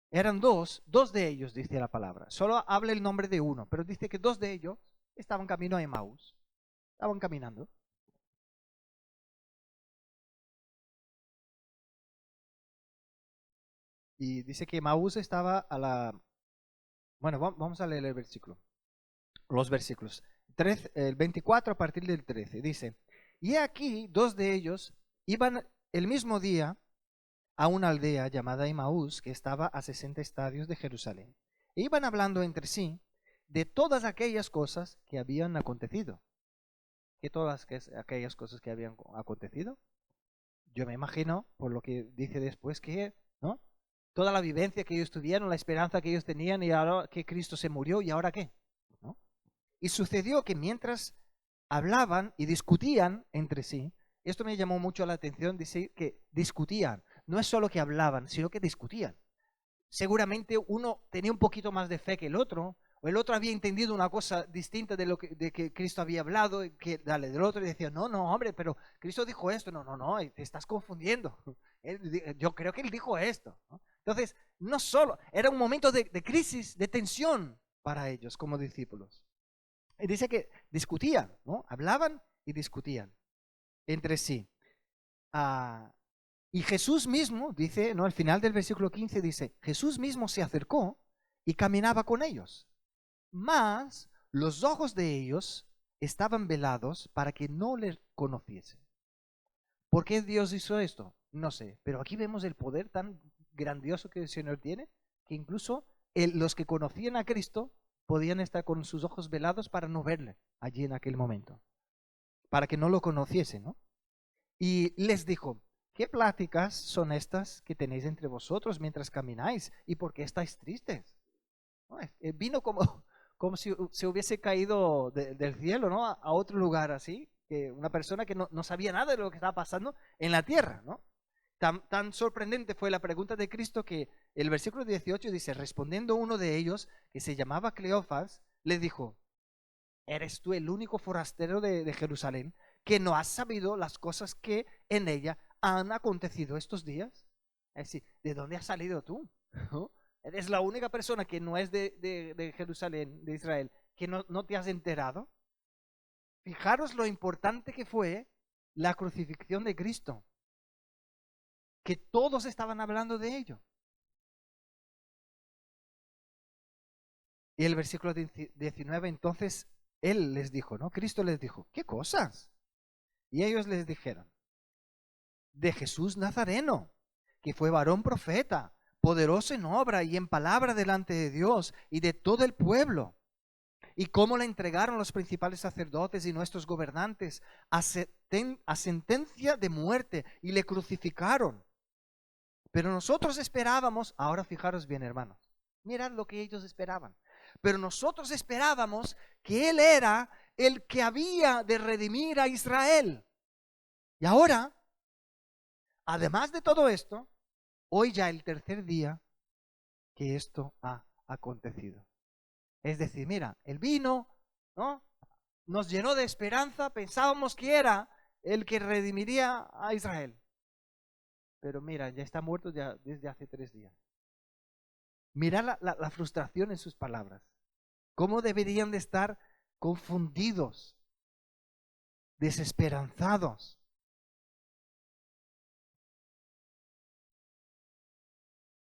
Eran dos de ellos, dice la palabra. Solo habla el nombre de uno, pero dice que 2 de ellos estaban camino a Emaús. Estaban caminando. Y dice que Emaús estaba a la... Bueno, vamos a leer el versículo. Los versículos. El 24 a partir del 13. Dice, y aquí 2 de ellos iban el mismo día a una aldea llamada Emaús, que estaba a 60 estadios de Jerusalén. E iban hablando entre sí de todas aquellas cosas que habían acontecido. ¿Qué todas aquellas cosas que habían acontecido? Yo me imagino, por lo que dice después, que, ¿no?, toda la vivencia que ellos tuvieron, la esperanza que ellos tenían, y ahora que Cristo se murió, ¿y ahora qué?, ¿no? Y sucedió que mientras hablaban y discutían entre sí, esto me llamó mucho la atención, dice que discutían. No es solo que hablaban, sino que discutían. Seguramente uno tenía un poquito más de fe que el otro, o el otro había entendido una cosa distinta de que Cristo había hablado, que del otro, y decía, no, hombre, pero Cristo dijo esto. No, te estás confundiendo. Yo creo que él dijo esto, ¿no? Entonces, no solo, era un momento de crisis, de tensión para ellos como discípulos. Y dice que discutían, ¿no? Hablaban y discutían entre sí. Y Jesús mismo, dice, ¿no?, al final del versículo 15 dice, Jesús mismo se acercó y caminaba con ellos. Mas los ojos de ellos estaban velados para que no les conociesen. ¿Por qué Dios hizo esto? No sé, pero aquí vemos el poder tan grandioso que el Señor tiene, que incluso los que conocían a Cristo podían estar con sus ojos velados para no verle allí en aquel momento, para que no lo conociesen, ¿no? Y les dijo, ¿qué pláticas son estas que tenéis entre vosotros mientras camináis? ¿Y por qué estáis tristes? ¿No? Vino como si se hubiese caído del cielo, ¿no?, a otro lugar así, que una persona que no sabía nada de lo que estaba pasando en la tierra, ¿no? Tan sorprendente fue la pregunta de Cristo que el versículo 18 dice, respondiendo uno de ellos, que se llamaba Cleofas, le dijo, ¿eres tú el único forastero de Jerusalén que no has sabido las cosas que en ella han acontecido estos días? Es decir, ¿de dónde has salido tú? ¿No? Eres la única persona que no es de Jerusalén, de Israel, que no te has enterado. Fijaros lo importante que fue la crucifixión de Cristo, que todos estaban hablando de ello. Y el versículo 19, entonces Él les dijo, ¿no? Cristo les dijo, ¿qué cosas? Y ellos les dijeron, de Jesús Nazareno, que fue varón profeta, poderoso en obra y en palabra delante de Dios y de todo el pueblo. Y cómo le entregaron los principales sacerdotes y nuestros gobernantes a sentencia de muerte y le crucificaron. Pero nosotros esperábamos, ahora fijaros bien, hermanos, mirad lo que ellos esperaban. Pero nosotros esperábamos que Él era el que había de redimir a Israel. Y ahora, además de todo esto, hoy ya el tercer día que esto ha acontecido. Es decir, mira, Él vino, ¿no? Nos llenó de esperanza, pensábamos que era el que redimiría a Israel. Pero mira, ya está muerto ya desde hace 3 días. Mira la frustración en sus palabras. ¿Cómo deberían de estar confundidos, desesperanzados?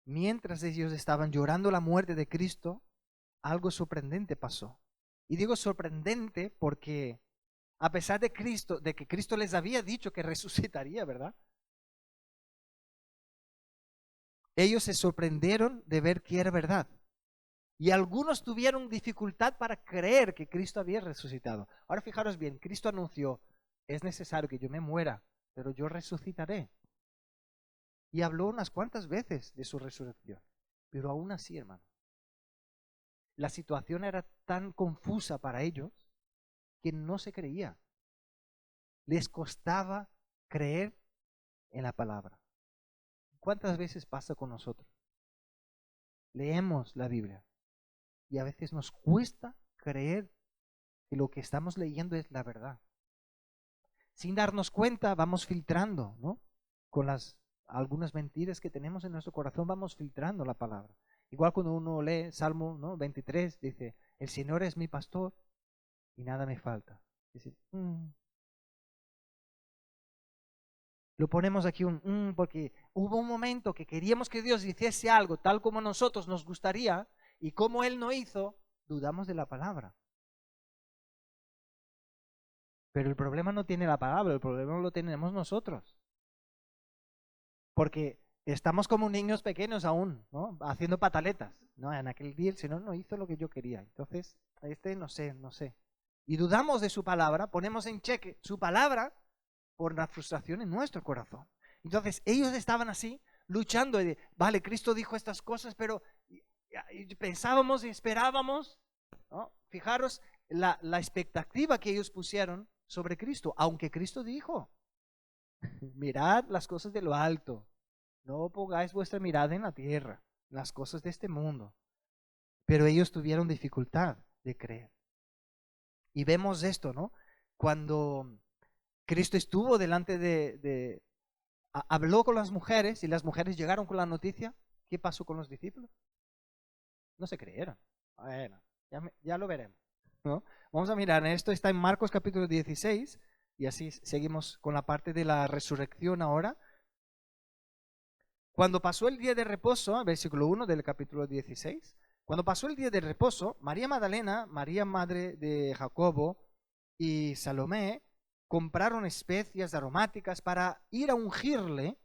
Mientras ellos estaban llorando la muerte de Cristo, algo sorprendente pasó. Y digo sorprendente porque a pesar de que Cristo les había dicho que resucitaría, ¿verdad? Ellos se sorprendieron de ver que era verdad. Y algunos tuvieron dificultad para creer que Cristo había resucitado. Ahora fijaros bien, Cristo anunció, es necesario que yo me muera, pero yo resucitaré. Y habló unas cuantas veces de su resurrección. Pero aún así, hermano, la situación era tan confusa para ellos que no se creía. Les costaba creer en la palabra. ¿Cuántas veces pasa con nosotros? Leemos la Biblia y a veces nos cuesta creer que lo que estamos leyendo es la verdad. Sin darnos cuenta, vamos filtrando, ¿no? Con algunas mentiras que tenemos en nuestro corazón, vamos filtrando la palabra. Igual cuando uno lee Salmo, ¿no? 23, dice, el Señor es mi pastor y nada me falta. Dice, Lo ponemos aquí porque hubo un momento que queríamos que Dios hiciese algo tal como a nosotros nos gustaría y como Él no hizo, dudamos de la palabra. Pero el problema no tiene la palabra, el problema lo tenemos nosotros. Porque estamos como niños pequeños aún, ¿no? Haciendo pataletas. No, en aquel día el Señor no hizo lo que yo quería. Entonces, no sé. Y dudamos de su palabra, ponemos en cheque su palabra por la frustración en nuestro corazón. Entonces, ellos estaban así, luchando. Vale, Cristo dijo estas cosas, pero pensábamos y esperábamos, ¿no? Fijaros la expectativa que ellos pusieron sobre Cristo, aunque Cristo dijo, mirad las cosas de lo alto, no pongáis vuestra mirada en la tierra, las cosas de este mundo. Pero ellos tuvieron dificultad de creer. Y vemos esto, ¿no? Cuando Cristo estuvo delante habló con las mujeres y las mujeres llegaron con la noticia, ¿qué pasó con los discípulos? No se creyeron. Bueno, ya lo veremos, ¿no? Vamos a mirar, esto está en Marcos capítulo 16 y así seguimos con la parte de la resurrección ahora. Cuando pasó el día de reposo, versículo 1 del capítulo 16, cuando pasó el día de reposo, María Magdalena, María madre de Jacobo y Salomé compraron especias aromáticas para ir a ungirle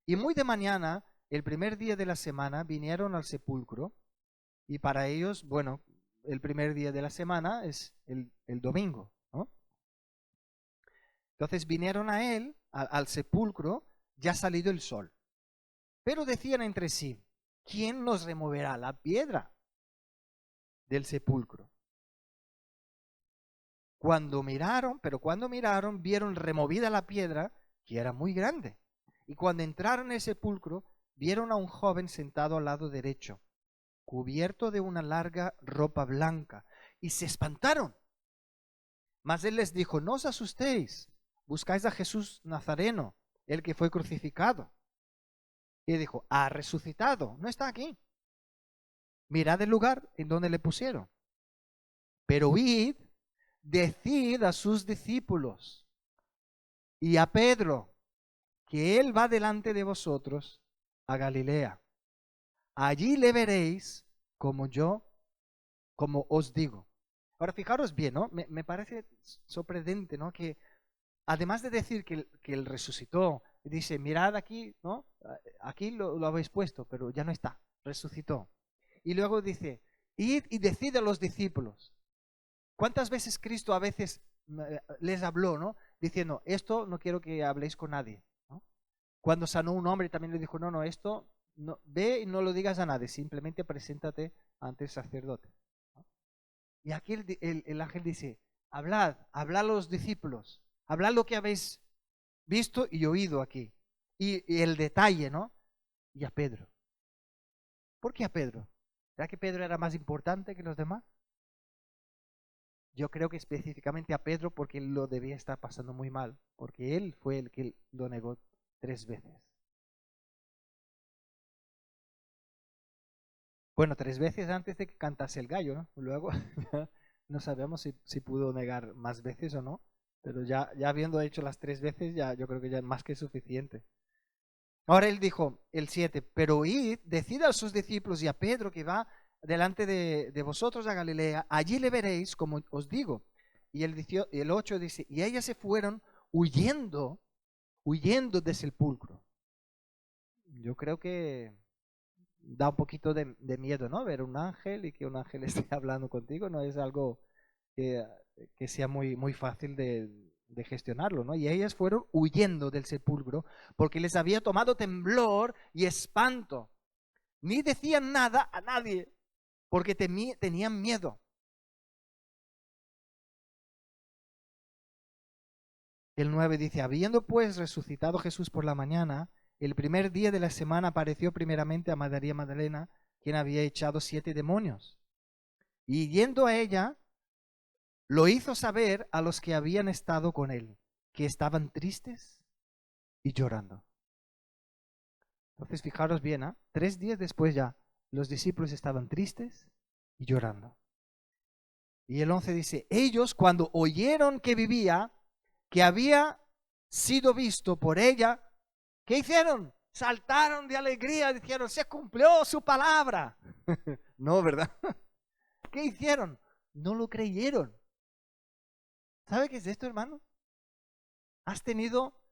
y muy de mañana, el primer día de la semana, vinieron al sepulcro y para ellos, bueno, el primer día de la semana es el domingo, ¿no? Entonces vinieron a él, al sepulcro, ya salido el sol. Pero decían entre sí, ¿quién nos removerá la piedra del sepulcro? Cuando miraron, vieron removida la piedra, que era muy grande. Y cuando entraron en el sepulcro, vieron a un joven sentado al lado derecho, cubierto de una larga ropa blanca, y se espantaron. Mas él les dijo, no os asustéis, buscáis a Jesús Nazareno, el que fue crucificado. Y dijo, ha resucitado, no está aquí. Mirad el lugar en donde le pusieron. Pero id, decid a sus discípulos y a Pedro que él va delante de vosotros a Galilea. Allí le veréis como os digo. Ahora fijaros bien, ¿no? Me parece sorprendente, ¿no? Que además de decir que él resucitó, dice, mirad aquí, ¿no? Aquí lo habéis puesto, pero ya no está, resucitó. Y luego dice, id y decid a los discípulos. ¿Cuántas veces Cristo a veces les habló, ¿no? Diciendo, esto no quiero que habléis con nadie, ¿no? Cuando sanó un hombre también le dijo, no, esto no, ve y no lo digas a nadie, simplemente preséntate ante el sacerdote, ¿no? Y aquí el ángel dice, hablad a los discípulos, hablad lo que habéis visto y oído aquí. Y el detalle, ¿no? Y a Pedro. ¿Por qué a Pedro? ¿Será que Pedro era más importante que los demás? Yo creo que específicamente a Pedro porque él lo debía estar pasando muy mal, porque él fue el que lo negó 3 veces. Bueno, 3 veces antes de que cantase el gallo, ¿no? Luego no sabemos si pudo negar más veces o no, pero ya habiendo hecho las 3 veces, ya yo creo que ya es más que suficiente. Ahora él dijo, el 7, pero id, decid a sus discípulos y a Pedro que va delante de vosotros a Galilea, allí le veréis, como os digo. Y el 8 dice, y ellas se fueron huyendo del sepulcro. Yo creo que da un poquito de miedo, ¿no? Ver un ángel y que un ángel esté hablando contigo, no es algo que sea muy fácil de gestionarlo, ¿no? Y ellas fueron huyendo del sepulcro porque les había tomado temblor y espanto. Ni decían nada a nadie porque tenían miedo. El 9 dice, habiendo pues resucitado Jesús por la mañana, el primer día de la semana apareció primeramente a María Magdalena, quien había echado 7 demonios. Y yendo a ella, lo hizo saber a los que habían estado con él, que estaban tristes y llorando. Entonces, fijaros bien, ¿eh? 3 días después ya, los discípulos estaban tristes y llorando. Y el 11 dice, ellos cuando oyeron que vivía, que había sido visto por ella, ¿qué hicieron? Saltaron de alegría, dijeron, se cumplió su palabra. No, ¿verdad? ¿Qué hicieron? No lo creyeron. ¿Sabe qué es esto, hermano? ¿Has tenido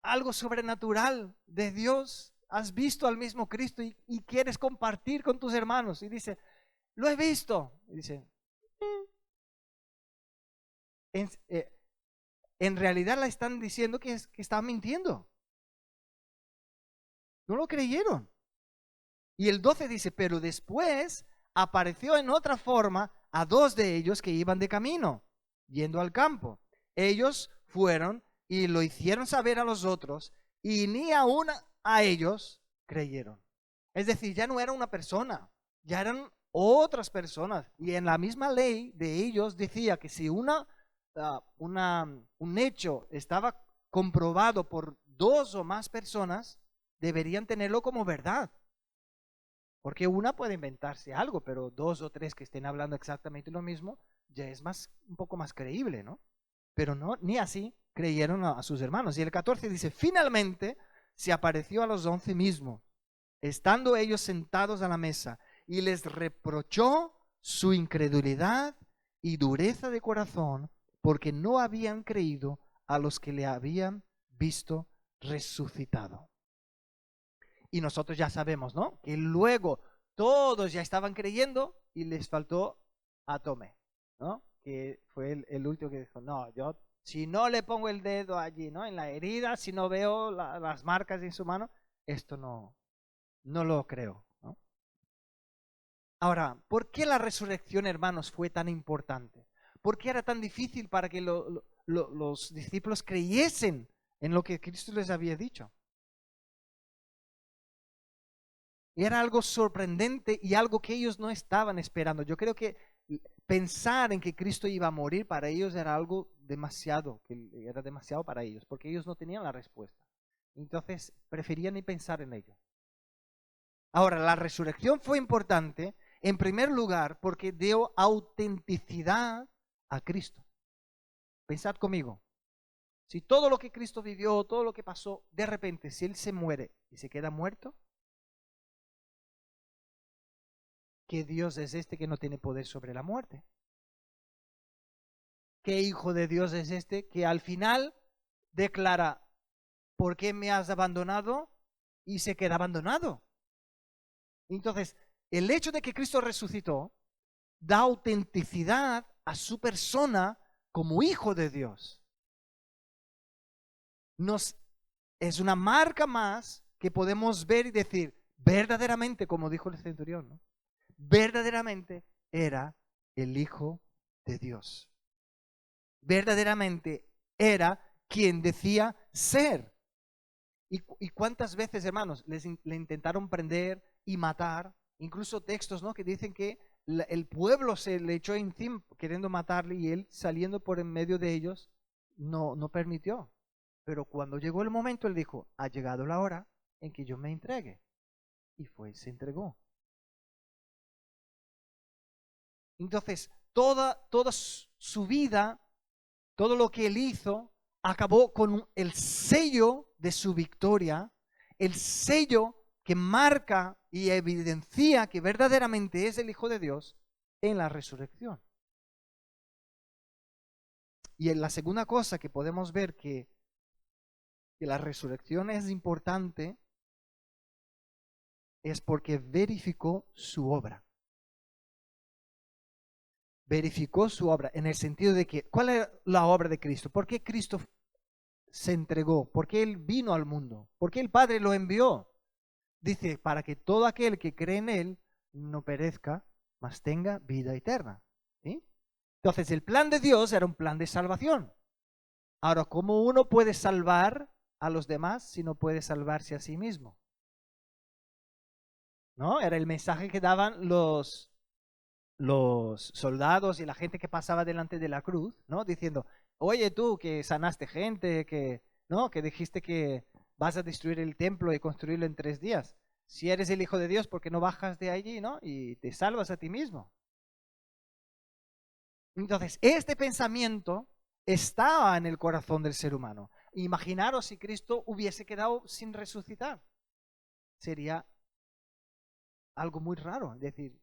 algo sobrenatural de Dios? ¿Has visto al mismo Cristo y quieres compartir con tus hermanos? Y dice, lo he visto. Y dice, en realidad le están diciendo que está mintiendo. No lo creyeron. Y el 12 dice, pero después apareció en otra forma a 2 de ellos que iban de camino, yendo al campo. Ellos fueron y lo hicieron saber a los otros y ni aún a ellos creyeron. Es decir, ya no era una persona, ya eran otras personas. Y en la misma ley de ellos decía que si un hecho estaba comprobado por 2 o más personas, deberían tenerlo como verdad. Porque una puede inventarse algo, pero 2 o 3 que estén hablando exactamente lo mismo, ya es un poco más creíble, ¿no? Pero no, ni así creyeron a sus hermanos. Y el 14 dice, finalmente se apareció a los 11 mismos, estando ellos sentados a la mesa, y les reprochó su incredulidad y dureza de corazón, porque no habían creído a los que le habían visto resucitado. Y nosotros ya sabemos, ¿no? Que luego todos ya estaban creyendo y les faltó a Tomé, ¿no? Que fue el último que dijo, no, yo si no le pongo el dedo allí, ¿no? En la herida, si no veo las marcas en su mano, esto no lo creo, ¿no? Ahora, ¿por qué la resurrección, hermanos, fue tan importante? ¿Por qué era tan difícil para que los discípulos creyesen en lo que Cristo les había dicho? Era algo sorprendente y algo que ellos no estaban esperando. Yo creo que pensar en que Cristo iba a morir para ellos era algo demasiado, que era demasiado para ellos, porque ellos no tenían la respuesta. Entonces preferían ni pensar en ello. Ahora, la resurrección fue importante, en primer lugar, porque dio autenticidad a Cristo. Pensad conmigo. Si todo lo que Cristo vivió, todo lo que pasó, de repente, si Él se muere y se queda muerto, ¿qué Dios es este que no tiene poder sobre la muerte? ¿Qué hijo de Dios es este que al final declara, ¿por qué me has abandonado? Y se queda abandonado. Entonces, el hecho de que Cristo resucitó da autenticidad a su persona como hijo de Dios. Es una marca más que podemos ver y decir, verdaderamente, como dijo el centurión, ¿no? Verdaderamente era el Hijo de Dios. Verdaderamente era quien decía ser. ¿Y cuántas veces, hermanos, le intentaron prender y matar? Incluso textos, ¿no?, que dicen que el pueblo se le echó encima queriendo matarle y él, saliendo por en medio de ellos, no permitió. Pero cuando llegó el momento, él dijo, ha llegado la hora en que yo me entregue. Y se entregó. Entonces, toda su vida, todo lo que él hizo, acabó con el sello de su victoria, el sello que marca y evidencia que verdaderamente es el Hijo de Dios en la resurrección. Y en la segunda cosa que podemos ver que la resurrección es importante es porque verificó su obra. Verificó su obra en el sentido de que, ¿cuál es la obra de Cristo? ¿Por qué Cristo se entregó? ¿Por qué Él vino al mundo? ¿Por qué el Padre lo envió? Dice, para que todo aquel que cree en Él no perezca, mas tenga vida eterna. ¿Sí? Entonces, el plan de Dios era un plan de salvación. Ahora, ¿cómo uno puede salvar a los demás si no puede salvarse a sí mismo? ¿No? Era el mensaje que daban los soldados y la gente que pasaba delante de la cruz, ¿no? Diciendo, oye tú que sanaste gente, ¿no?, que dijiste que vas a destruir el templo y construirlo en 3 días. Si eres el Hijo de Dios, ¿por qué no bajas de allí, ¿no?, y te salvas a ti mismo? Entonces, este pensamiento estaba en el corazón del ser humano. Imaginaros si Cristo hubiese quedado sin resucitar. Sería algo muy raro. Es decir,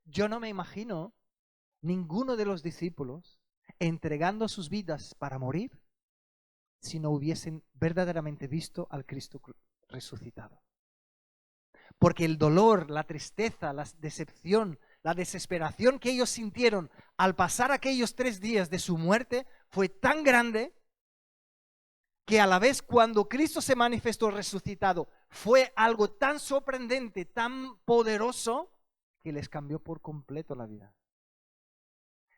yo no me imagino ninguno de los discípulos entregando sus vidas para morir si no hubiesen verdaderamente visto al Cristo resucitado. Porque el dolor, la tristeza, la decepción, la desesperación que ellos sintieron al pasar aquellos 3 días de su muerte fue tan grande que a la vez cuando Cristo se manifestó resucitado fue algo tan sorprendente, tan poderoso, que les cambió por completo la vida.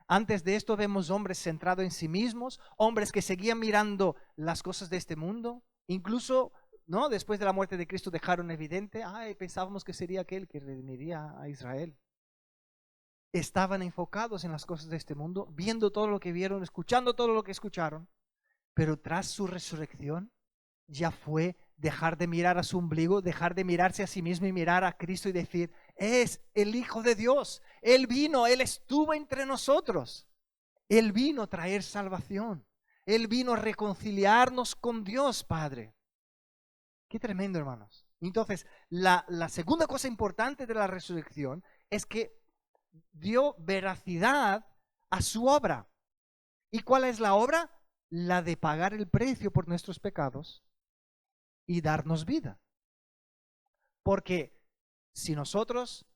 Antes de esto vemos hombres centrados en sí mismos, hombres que seguían mirando las cosas de este mundo, incluso, ¿no?, después de la muerte de Cristo dejaron evidente, pensábamos que sería aquel que redimiría a Israel. Estaban enfocados en las cosas de este mundo, viendo todo lo que vieron, escuchando todo lo que escucharon, pero tras su resurrección ya fue dejar de mirar a su ombligo, dejar de mirarse a sí mismo y mirar a Cristo y decir, es el Hijo de Dios. Él vino, Él estuvo entre nosotros. Él vino a traer salvación. Él vino a reconciliarnos con Dios, Padre. Qué tremendo, hermanos. Entonces, la segunda cosa importante de la resurrección es que dio veracidad a su obra. ¿Y cuál es la obra? La de pagar el precio por nuestros pecados y darnos vida. Porque si nosotros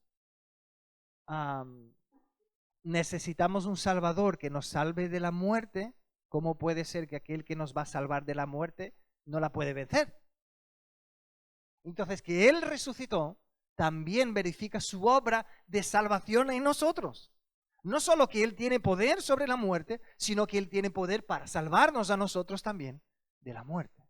necesitamos un Salvador que nos salve de la muerte, ¿cómo puede ser que aquel que nos va a salvar de la muerte no la puede vencer? Entonces, que Él resucitó también verifica su obra de salvación en nosotros. No solo que Él tiene poder sobre la muerte, sino que Él tiene poder para salvarnos a nosotros también de la muerte.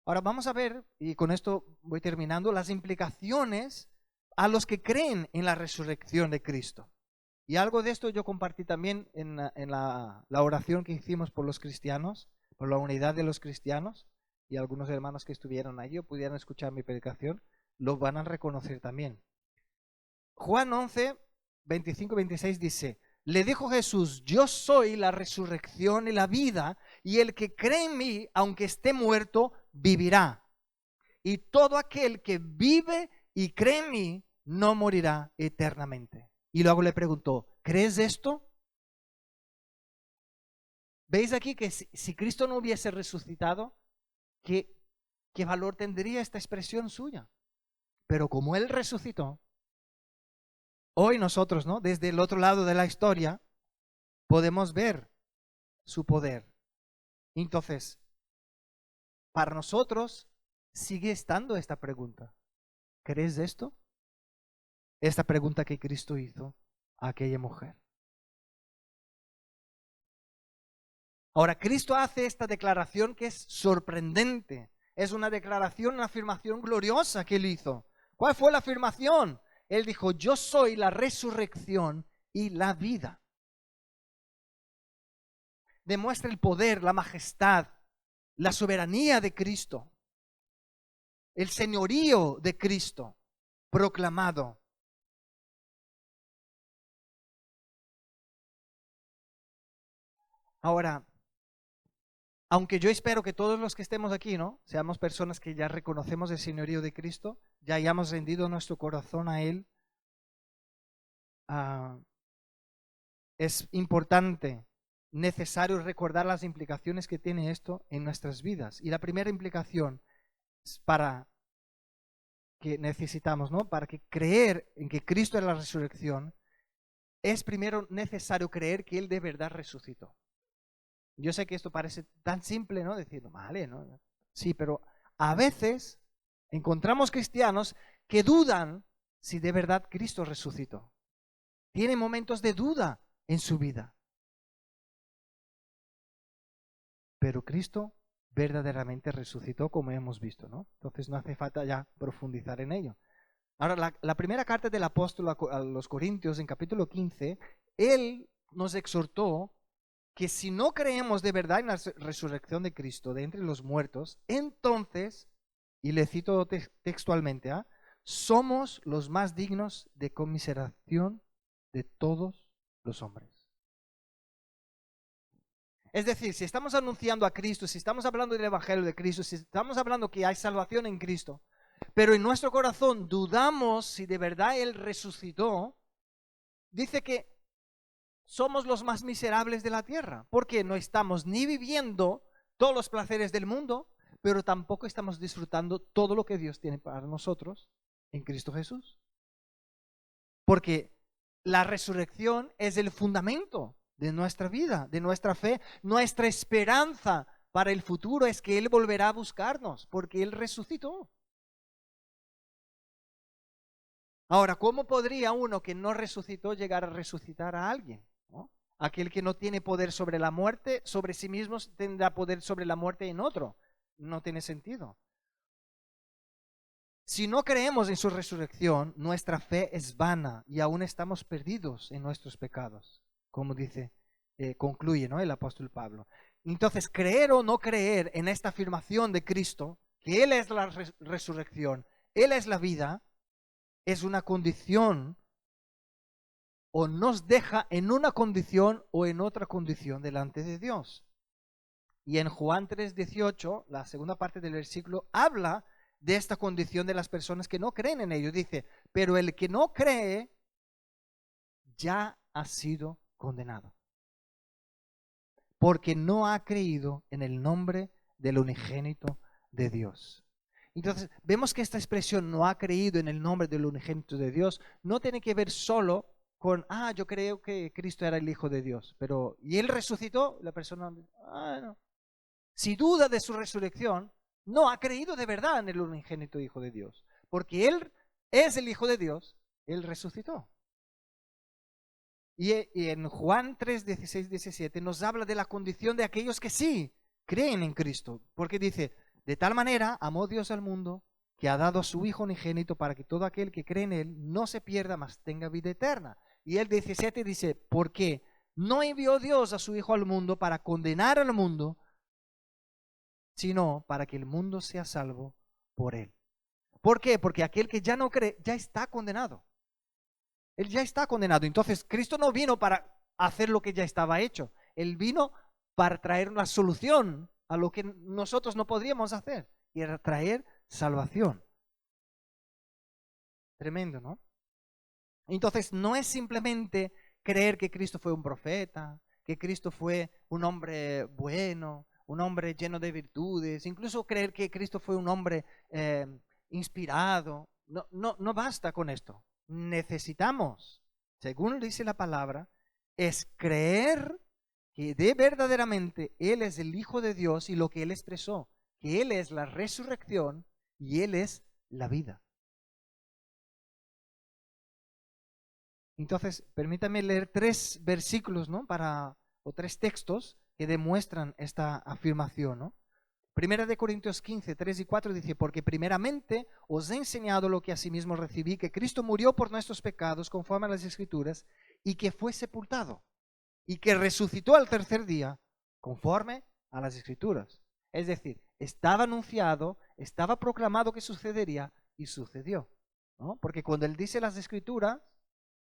Ahora vamos a ver, y con esto voy terminando, las implicaciones a los que creen en la resurrección de Cristo. Y algo de esto yo compartí también en la oración que hicimos por los cristianos, por la unidad de los cristianos, y algunos hermanos que estuvieron allí o pudieran escuchar mi predicación, lo van a reconocer también. Juan 11, 25 y 26 dice, le dijo Jesús, yo soy la resurrección y la vida, y el que cree en mí, aunque esté muerto, vivirá. Y todo aquel que vive y cree en mí, no morirá eternamente. Y luego le preguntó, ¿crees esto? ¿Veis aquí que si Cristo no hubiese resucitado, qué valor tendría esta expresión suya? Pero como Él resucitó, hoy nosotros, ¿no? Desde el otro lado de la historia, podemos ver su poder. Entonces, para nosotros sigue estando esta pregunta. ¿Crees esto? Esta pregunta que Cristo hizo a aquella mujer. Ahora, Cristo hace esta declaración que es sorprendente. Es una declaración, una afirmación gloriosa que Él hizo. ¿Cuál fue la afirmación? Él dijo, yo soy la resurrección y la vida. Demuestra el poder, la majestad, la soberanía de Cristo, el señorío de Cristo proclamado. Ahora, aunque yo espero que todos los que estemos aquí, ¿no? Seamos personas que ya reconocemos el señorío de Cristo, ya hayamos rendido nuestro corazón a Él, es importante, necesario recordar las implicaciones que tiene esto en nuestras vidas. Y la primera implicación es para que necesitamos, ¿no? Para que creer en que Cristo es la resurrección, es primero necesario creer que Él de verdad resucitó. Yo sé que esto parece tan simple, ¿no? Decir, vale, ¿no? Sí, pero a veces encontramos cristianos que dudan si de verdad Cristo resucitó. Tienen momentos de duda en su vida. Pero Cristo verdaderamente resucitó, como hemos visto, ¿no? Entonces no hace falta ya profundizar en ello. Ahora, la primera carta del apóstol a los Corintios, en capítulo 15, él nos exhortó que si no creemos de verdad en la resurrección de Cristo de entre los muertos, entonces, y le cito textualmente, somos los más dignos de conmiseración de todos los hombres. Es decir, si estamos anunciando a Cristo, si estamos hablando del Evangelio de Cristo, si estamos hablando que hay salvación en Cristo, pero en nuestro corazón dudamos si de verdad Él resucitó, dice que somos los más miserables de la tierra, porque no estamos ni viviendo todos los placeres del mundo, pero tampoco estamos disfrutando todo lo que Dios tiene para nosotros en Cristo Jesús. Porque la resurrección es el fundamento de nuestra vida, de nuestra fe. Nuestra esperanza para el futuro es que Él volverá a buscarnos, porque Él resucitó. Ahora, ¿cómo podría uno que no resucitó llegar a resucitar a alguien? ¿No? Aquel que no tiene poder sobre la muerte, sobre sí mismo tendrá poder sobre la muerte en otro. No tiene sentido. Si no creemos en su resurrección, nuestra fe es vana y aún estamos perdidos en nuestros pecados, como dice, concluye, ¿no? El apóstol Pablo. Entonces, creer o no creer en esta afirmación de Cristo, que Él es la resurrección, Él es la vida, es una condición o nos deja en una condición o en otra condición delante de Dios. Y en Juan 3:18, la segunda parte del versículo, habla de esta condición de las personas que no creen en ello. Dice, pero el que no cree ya ha sido condenado, porque no ha creído en el nombre del unigénito de Dios. Entonces, vemos que esta expresión no ha creído en el nombre del unigénito de Dios no tiene que ver solo con, yo creo que Cristo era el Hijo de Dios, pero, ¿y Él resucitó? La persona, no. Si duda de su resurrección, no ha creído de verdad en el unigénito Hijo de Dios, porque Él es el Hijo de Dios, Él resucitó. Y en Juan 3, 16, 17 nos habla de la condición de aquellos que sí creen en Cristo, porque dice, De tal manera amó Dios al mundo que ha dado a su Hijo unigénito para que todo aquel que cree en Él no se pierda, mas tenga vida eterna. Y el 17 dice, porque no envió Dios a su Hijo al mundo para condenar al mundo, sino para que el mundo sea salvo por Él. ¿Por qué? Porque aquel que ya no cree, ya está condenado. Él ya está condenado. Entonces, Cristo no vino para hacer lo que ya estaba hecho. Él vino para traer una solución a lo que nosotros no podríamos hacer. Y era traer salvación. Tremendo, ¿no? Entonces, no es simplemente creer que Cristo fue un profeta, que Cristo fue un hombre bueno, un hombre lleno de virtudes, incluso creer que Cristo fue un hombre inspirado. No basta con esto. Necesitamos, según dice la palabra, es creer que verdaderamente Él es el Hijo de Dios y lo que Él expresó, que Él es la resurrección y Él es la vida. Entonces, permítame leer 3 versículos, ¿no? O 3 textos que demuestran esta afirmación, ¿no? Primera de Corintios 15, 3 y 4 dice, porque primeramente os he enseñado lo que asimismo recibí, que Cristo murió por nuestros pecados conforme a las Escrituras, y que fue sepultado, y que resucitó al tercer día conforme a las Escrituras. Es decir, estaba anunciado, estaba proclamado que sucedería y sucedió, ¿no? Porque cuando él dice las Escrituras,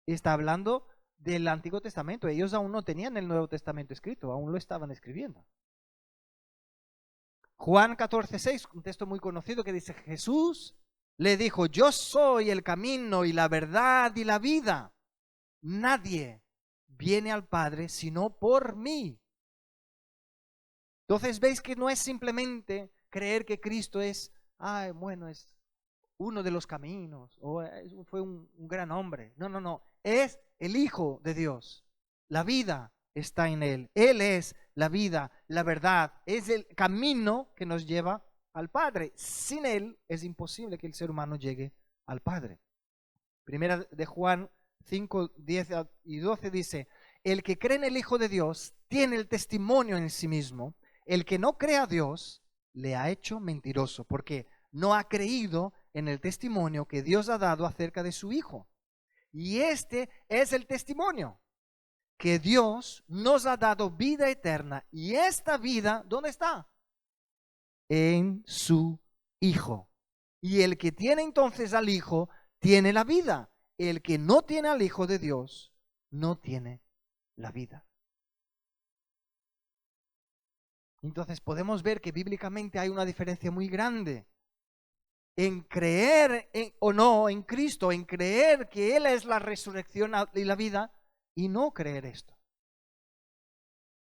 está hablando del Antiguo Testamento. Ellos aún no tenían el Nuevo Testamento escrito, aún lo estaban escribiendo. Juan 14:6, un texto muy conocido que dice, Jesús le dijo, yo soy el camino y la verdad y la vida. Nadie viene al Padre sino por mí. Entonces veis que no es simplemente creer que Cristo es, es uno de los caminos, o fue un gran hombre. No, es el Hijo de Dios. La vida está en Él. Él es la vida, la verdad, es el camino que nos lleva al Padre. Sin Él es imposible que el ser humano llegue al Padre. Primera de Juan 5, 10 y 12 dice, el que cree en el Hijo de Dios tiene el testimonio en sí mismo. El que no cree a Dios le ha hecho mentiroso, porque no ha creído en el testimonio que Dios ha dado acerca de su Hijo. Y este es el testimonio, que Dios nos ha dado vida eterna. Y esta vida, ¿dónde está? En su Hijo. Y el que tiene entonces al Hijo, tiene la vida. El que no tiene al Hijo de Dios, no tiene la vida. Entonces podemos ver que bíblicamente hay una diferencia muy grande en creer o no en Cristo, en creer que Él es la resurrección y la vida, y no creer esto.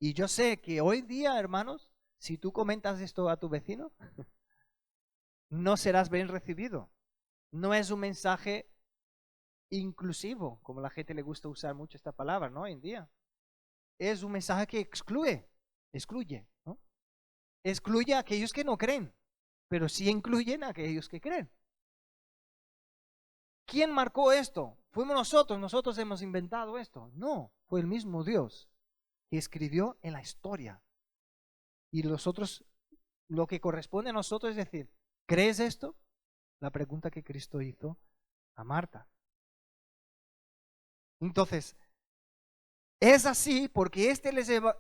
Y yo sé que hoy día, hermanos, si tú comentas esto a tu vecino, no serás bien recibido. No es un mensaje inclusivo, como la gente le gusta usar mucho esta palabra, ¿no? Hoy en día. Es un mensaje que excluye, ¿no? Excluye a aquellos que no creen, pero sí incluyen a aquellos que creen. ¿Quién marcó esto? Fuimos nosotros hemos inventado esto. No, fue el mismo Dios que escribió en la historia. Y nosotros, lo que corresponde a nosotros es decir, ¿crees esto? La pregunta que Cristo hizo a Marta. Entonces, es así porque este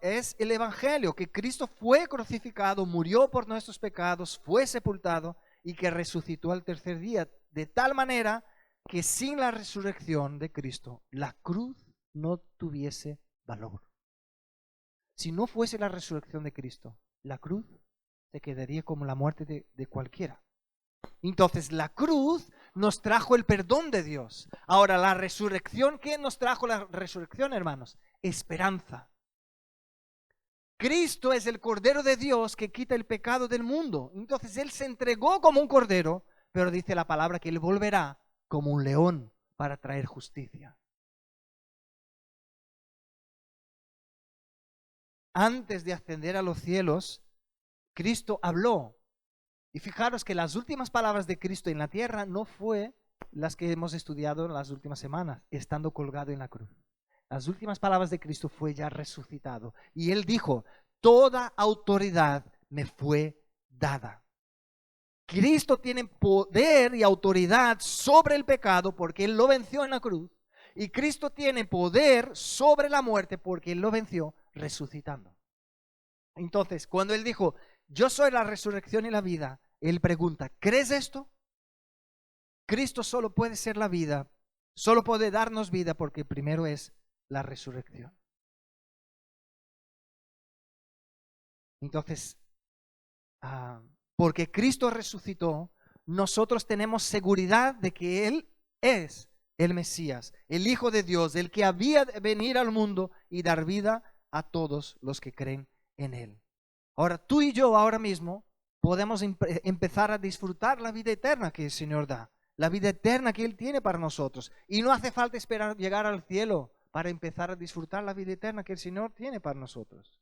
es el Evangelio, que Cristo fue crucificado, murió por nuestros pecados, fue sepultado y que resucitó al tercer día, de tal manera que sin la resurrección de Cristo, la cruz no tuviese valor. Si no fuese la resurrección de Cristo, la cruz se quedaría como la muerte de cualquiera. Entonces la cruz nos trajo el perdón de Dios. Ahora la resurrección, ¿qué nos trajo la resurrección, hermanos? Esperanza. Cristo es el Cordero de Dios que quita el pecado del mundo. Entonces Él se entregó como un cordero, pero dice la palabra que Él volverá como un león para traer justicia. Antes de ascender a los cielos, Cristo habló. Y fijaros que las últimas palabras de Cristo en la tierra no fue las que hemos estudiado en las últimas semanas, estando colgado en la cruz. Las últimas palabras de Cristo fue ya resucitado. Y Él dijo, toda autoridad me fue dada. Cristo tiene poder y autoridad sobre el pecado porque Él lo venció en la cruz. Y Cristo tiene poder sobre la muerte porque Él lo venció resucitando. Entonces, cuando Él dijo, yo soy la resurrección y la vida, Él pregunta, ¿crees esto? Cristo solo puede ser la vida, solo puede darnos vida porque primero es la resurrección. Entonces, porque Cristo resucitó, nosotros tenemos seguridad de que Él es el Mesías, el Hijo de Dios, el que había de venir al mundo y dar vida a todos los que creen en Él. Ahora, tú y yo ahora mismo podemos empezar a disfrutar la vida eterna que el Señor da, la vida eterna que Él tiene para nosotros. Y no hace falta esperar llegar al cielo para empezar a disfrutar la vida eterna que el Señor tiene para nosotros.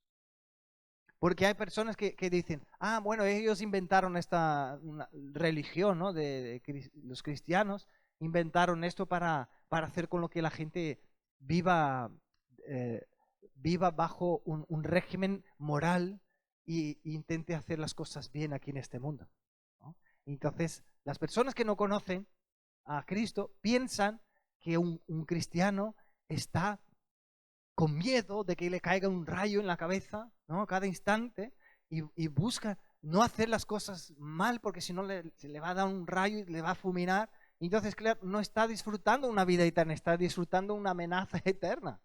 Porque hay personas que dicen, bueno, ellos inventaron esta religión, ¿no? de los cristianos, inventaron esto para hacer con lo que la gente viva bajo un régimen moral e intente hacer las cosas bien aquí en este mundo, ¿no? Entonces, las personas que no conocen a Cristo piensan que un cristiano está con miedo de que le caiga un rayo en la cabeza, ¿no? Cada instante, y busca no hacer las cosas mal porque si no se le va a dar un rayo y le va a fulminar. Entonces, claro, no está disfrutando una vida eterna, está disfrutando una amenaza eterna.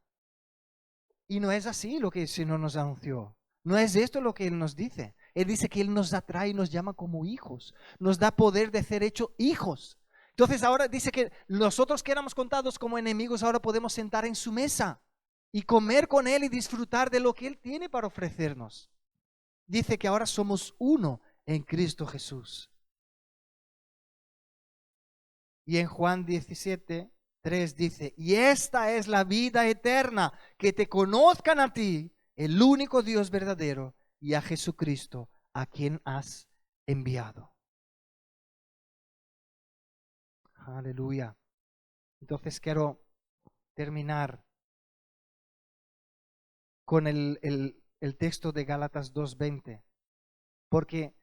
Y no es así lo que el Señor nos anunció. No es esto lo que Él nos dice. Él dice que Él nos atrae y nos llama como hijos. Nos da poder de ser hechos hijos. Entonces ahora dice que nosotros que éramos contados como enemigos, ahora podemos sentar en su mesa y comer con Él y disfrutar de lo que Él tiene para ofrecernos. Dice que ahora somos uno en Cristo Jesús. Y en Juan 17:3 dice, y esta es la vida eterna, que te conozcan a ti, el único Dios verdadero, y a Jesucristo, a quien has enviado. Aleluya. Entonces quiero terminar con el texto de Gálatas 2:20, porque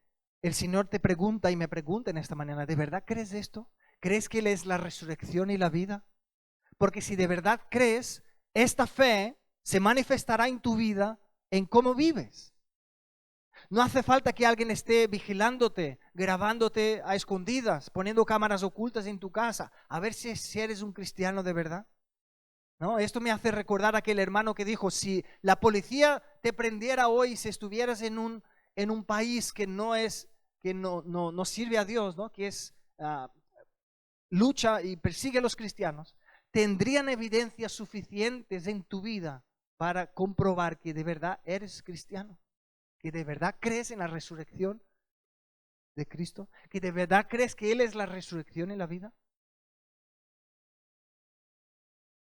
el Señor te pregunta y me pregunta en esta mañana, ¿de verdad crees esto? ¿Crees que Él es la resurrección y la vida? Porque si de verdad crees, esta fe se manifestará en tu vida, en cómo vives. No hace falta que alguien esté vigilándote, grabándote a escondidas, poniendo cámaras ocultas en tu casa, a ver si eres un cristiano de verdad. ¿No? Esto me hace recordar a aquel hermano que dijo, si la policía te prendiera hoy, si estuvieras en un país que no sirve a Dios, ¿no? Que es lucha y persigue a los cristianos, tendrían evidencias suficientes en tu vida para comprobar que de verdad eres cristiano, que de verdad crees en la resurrección de Cristo, que de verdad crees que Él es la resurrección y la vida.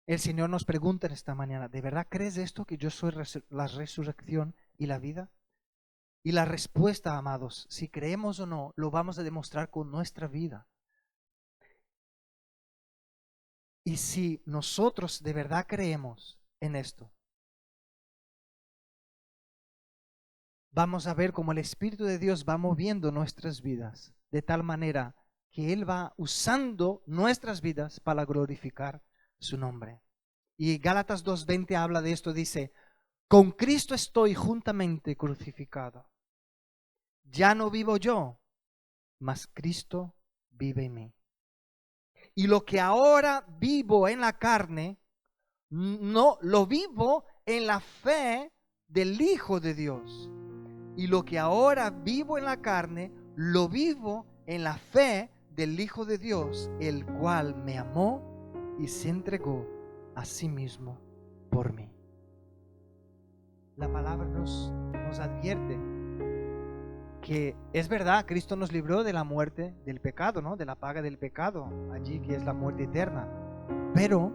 El Señor nos pregunta en esta mañana, ¿de verdad crees esto, que yo soy la resurrección y la vida? Y la respuesta, amados, si creemos o no, lo vamos a demostrar con nuestra vida. Y si nosotros de verdad creemos en esto, vamos a ver cómo el Espíritu de Dios va moviendo nuestras vidas de tal manera que Él va usando nuestras vidas para glorificar su nombre. Y Gálatas 2:20 habla de esto, dice, con Cristo estoy juntamente crucificado. Ya no vivo yo, mas Cristo vive en mí. Y lo que ahora vivo en la carne, no lo vivo en la fe del Hijo de Dios. Y lo que ahora vivo en la carne, lo vivo en la fe del Hijo de Dios, el cual me amó y se entregó a sí mismo por mí. La palabra nos advierte que es verdad, Cristo nos libró de la muerte del pecado, ¿no? De la paga del pecado, allí que es la muerte eterna. Pero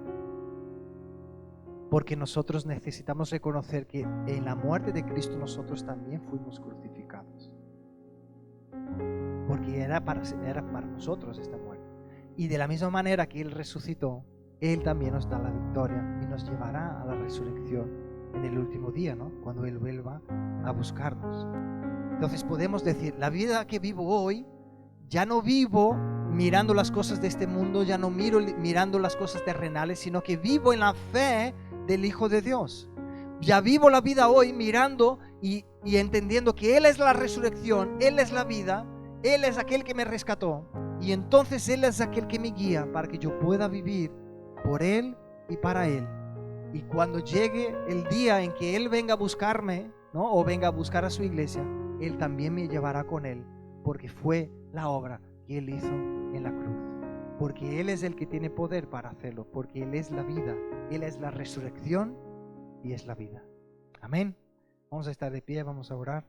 porque nosotros necesitamos reconocer que en la muerte de Cristo nosotros también fuimos crucificados. Porque era para nosotros esta muerte. Y de la misma manera que Él resucitó, Él también nos da la victoria y nos llevará a la resurrección en el último día, ¿no? Cuando Él vuelva a buscarnos. Entonces podemos decir, la vida que vivo hoy Ya no vivo mirando las cosas de este mundo, ya no mirando las cosas terrenales, sino que vivo en la fe del Hijo de Dios. Ya vivo la vida hoy mirando y entendiendo que Él es la resurrección, Él es la vida, Él es aquel que me rescató. Y entonces Él es aquel que me guía para que yo pueda vivir por Él y para Él. Y cuando llegue el día en que Él venga a buscarme, ¿no? O venga a buscar a su iglesia, Él también me llevará con Él, porque fue la obra que Él hizo en la cruz. Porque Él es el que tiene poder para hacerlo, porque Él es la vida, Él es la resurrección y es la vida. Amén. Vamos a estar de pie, vamos a orar.